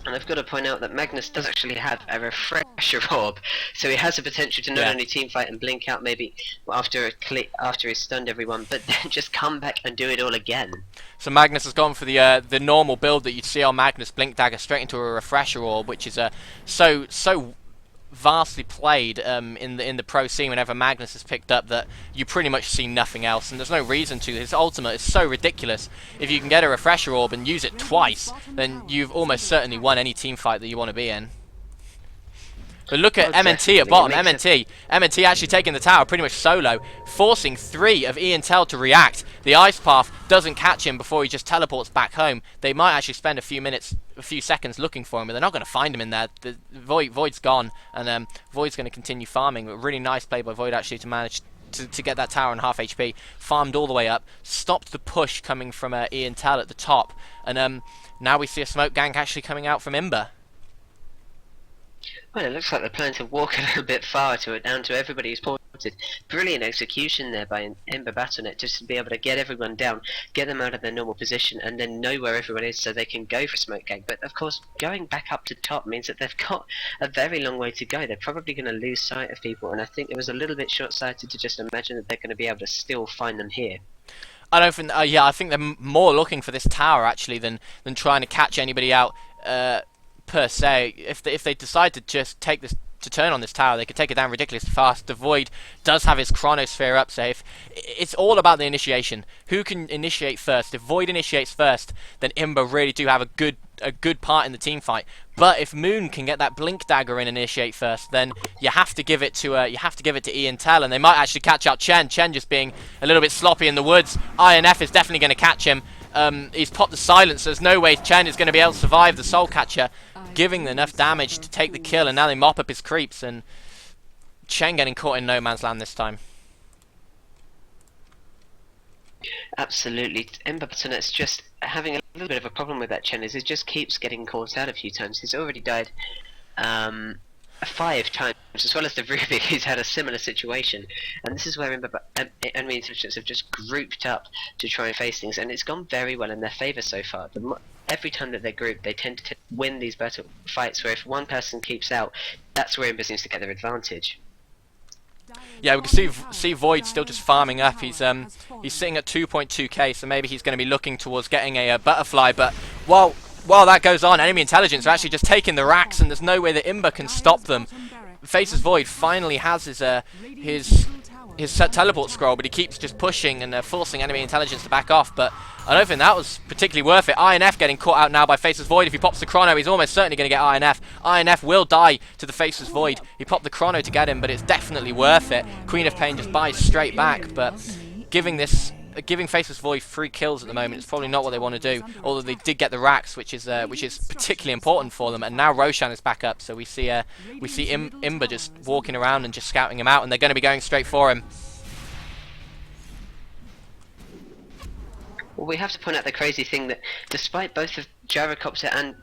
And I've got to point out that Magnus does actually have a refresher orb, so he has the potential to not only teamfight and blink out maybe after he's stunned everyone, but then just come back and do it all again. So Magnus has gone for the normal build that you'd see on Magnus, Blink Dagger straight into a refresher orb, which is so vastly played in the pro scene whenever Magnus is picked up that you pretty much see nothing else, and there's no reason to. His ultimate is so ridiculous. If you can get a refresher orb and use it twice, then you've almost certainly won any team fight that you want to be in. But look at MNT at bottom. MNT actually taking the tower pretty much solo, forcing 3 of Ian Tell to react. The Ice Path doesn't catch him before he just teleports back home. They might actually spend a few seconds looking for him, but they're not going to find him in there. The Void's gone, and Void's going to continue farming. A really nice play by Void actually to manage to get that tower on half HP. Farmed all the way up, stopped the push coming from Ian Tell at the top, and now we see a smoke gank actually coming out from IMBA. Well, it looks like they're planning to walk a little bit far down to everybody who's ported. Brilliant execution there by IMBA Battlenet, just to be able to get everyone down, get them out of their normal position, and then know where everyone is so they can go for smoke gang. But of course, going back up to top means that they've got a very long way to go. They're probably going to lose sight of people, and I think it was a little bit short-sighted to just imagine that they're going to be able to still find them here. I don't think. I think they're more looking for this tower actually than trying to catch anybody out. Per se, if they decide to just take this to turn on this tower, they could take it down ridiculously fast. The Void does have his Chronosphere up safe. It's all about the initiation. Who can initiate first? If Void initiates first, then IMBA really do have a good part in the team fight. But if Moon can get that Blink Dagger and initiate first, then you have to give it to Ian Tell, and they might actually catch out Chen. Chen just being a little bit sloppy in the woods. INF is definitely going to catch him. He's popped the silence, so there's no way Chen is going to be able to survive the Soul Catcher, giving enough damage to take the kill, and now they mop up his creeps, and Chen getting caught in no man's land this time. Absolutely. IMBA Battlenet's just having a little bit of a problem with that Chen, is he just keeps getting caught out a few times. He's already died 5 times, as well as the Ruby. He's had a similar situation, and this is where enemy intelligence have just grouped up to try and face things, and it's gone very well in their favour so far. Every time that they're grouped, they tend to win these battle fights, where if one person keeps out, that's where IMBA seems to get their advantage. Yeah, we can see Void still just farming up. He's sitting at 2.2k, so maybe he's going to be looking towards getting a butterfly. But while that goes on, enemy intelligence are actually just taking the racks, and there's no way that IMBA can stop them. Faces Void finally has his teleport scroll, but he keeps just pushing and forcing enemy intelligence to back off. But I don't think that was particularly worth it. INF getting caught out now by Faces Void. If he pops the Chrono, he's almost certainly going to get INF. INF will die to the Faces Void. He popped the Chrono to get him, but it's definitely worth it. Queen of Pain just buys straight back, but giving Faces Void 3 kills at the moment is probably not what they want to do, although they did get the racks, which is particularly important for them. And now Roshan is back up, so we see IMBA just walking around and just scouting him out, and they're going to be going straight for him. Well, we have to point out the crazy thing that despite both of Gyrocopter and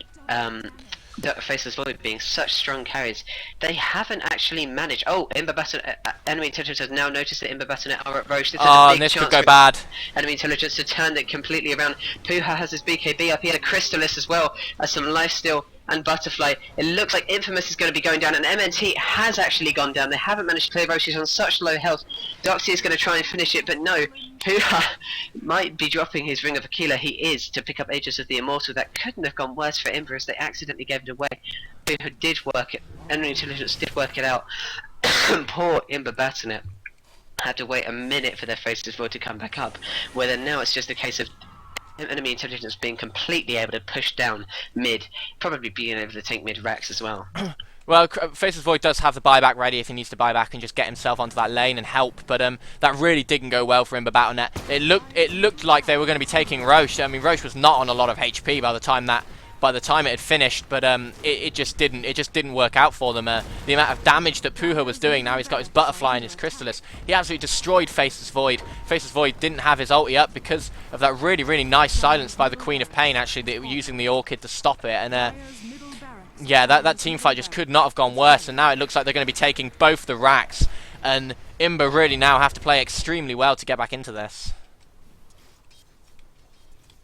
Faceless Void being such strong carries, they haven't actually managed. Oh, IMBA Battlenet, enemy intelligence has now noticed that IMBA Battlenet are at Roche. This is a big this chance could go for bad. Enemy intelligence to turn it completely around. Puha has his BKB up here, Crystallis as well as some lifesteal and Butterfly. It looks like Infamous is going to be going down, and MNT has actually gone down. They haven't managed to clear Roche. She's on such low health. Doxy is going to try and finish it, but no. Puha might be dropping his Ring of Aquila. He is, to pick up Aegis of the Immortal. That couldn't have gone worse for IMBA, as they accidentally gave it away. Puha did work it. Enemy intelligence did work it out. Poor IMBA Battlenet had to wait a minute for their Faces Void to come back up, where then now it's just a case of enemy intelligence being completely able to push down mid, probably being able to take mid racks as well. Well, Faces Void does have the buyback ready if he needs to buy back and just get himself onto that lane and help, but that really didn't go well for IMBA Battlenet. It looked like they were going to be taking Roche. I mean, Roche was not on a lot of HP by the time it had finished, but it just didn't work out for them. The amount of damage that Puha was doing, now he's got his Butterfly and his Crystallis, he absolutely destroyed Faces Void. Faces Void didn't have his ulti up because of that really, really nice silence by the Queen of Pain, actually, they were using the Orchid to stop it, and yeah, that team fight just could not have gone worse, and now it looks like they're going to be taking both the racks, and IMBA really now have to play extremely well to get back into this.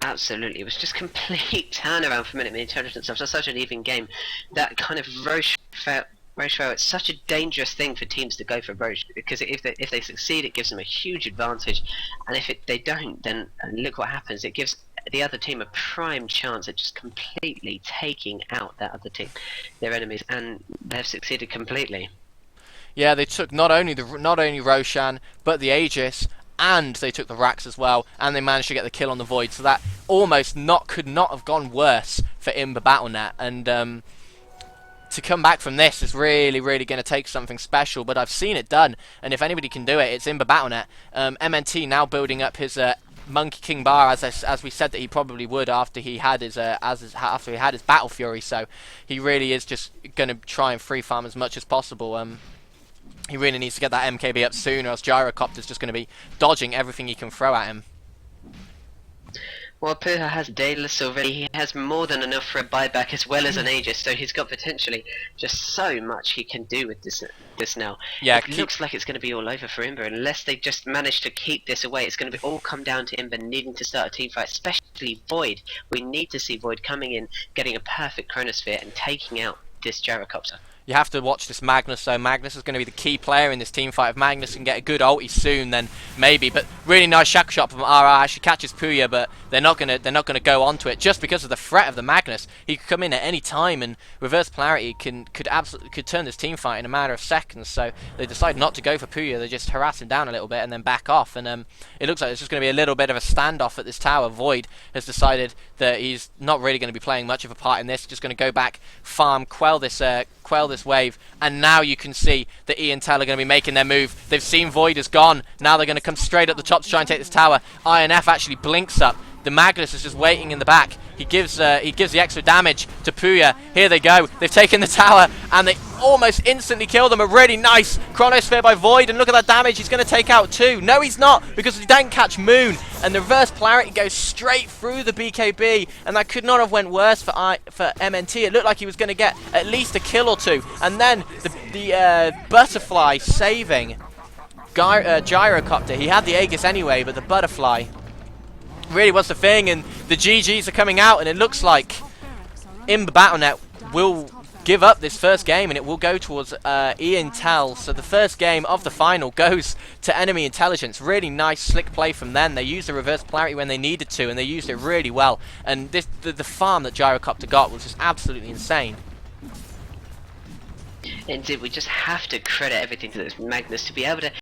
Absolutely, it was just complete turnaround from enemy intelligence after such an even game. That kind of Roche fail, it's such a dangerous thing for teams to go for Roche, because if they succeed, it gives them a huge advantage, and if they don't, then look what happens. It gives the other team a prime chance at just completely taking out that other team, their enemies, and they've succeeded completely. Yeah, they took not only Roshan, but the Aegis, and they took the Rax as well, and they managed to get the kill on the Void. So that almost could not have gone worse for IMBA Battlenet. And to come back from this is really, really going to take something special. But I've seen it done, and if anybody can do it, it's IMBA Battlenet. MNT now building up his Monkey King Bar, as we said that he probably would after he had his Battle Fury. So he really is just going to try and free farm as much as possible. He really needs to get that MKB up soon, or else Gyrocopter's just going to be dodging everything he can throw at him. Well, Puha has Daedalus already. He has more than enough for a buyback as well as an Aegis, so he's got potentially just so much he can do with this now. Yeah, it looks like it's going to be all over for IMBA unless they just manage to keep this away. It's going to be all come down to IMBA needing to start a team fight, especially Void. We need to see Void coming in, getting a perfect Chronosphere and taking out this Gyrocopter. You have to watch this Magnus, though. Magnus is going to be the key player in this team fight. If Magnus can get a good ulti soon, then maybe. But really nice shackle shot from RR. Actually catches Puya, but they're not gonna go onto it just because of the threat of the Magnus. He could come in at any time, and reverse polarity could turn this team fight in a matter of seconds. So they decide not to go for Puya. They just harass him down a little bit and then back off. And it looks like it's just going to be a little bit of a standoff at this tower. Void has decided that he's not really going to be playing much of a part in this. Just going to go back, farm, quell this wave, and now you can see that E and Tel are going to be making their move. They've seen Void is gone. Now they're going to come straight up the top to try and take this tower. INF actually blinks up. The Magnus is just waiting in the back. He gives the extra damage to Puya. Here they go. They've taken the tower, and they almost instantly kill them. A really nice Chronosphere by Void, and look at that damage. He's going to take out 2. No, he's not, because he didn't catch Moon, and the reverse polarity goes straight through the BKB, and that could not have went worse for MNT. It looked like he was going to get at least a kill or 2, and then the butterfly saving Gyrocopter. He had the Aegis anyway, but the butterfly really was the thing, and the GGs are coming out, and it looks like IMBA Battlenet will give up this first game, and it will go towards E Intel. So the first game of the final goes to enemy intelligence. Really nice slick play from them. They used the reverse polarity when they needed to, and they used it really well. And the farm that Gyrocopter got was just absolutely insane. Indeed, we just have to credit everything to this Magnus to be able to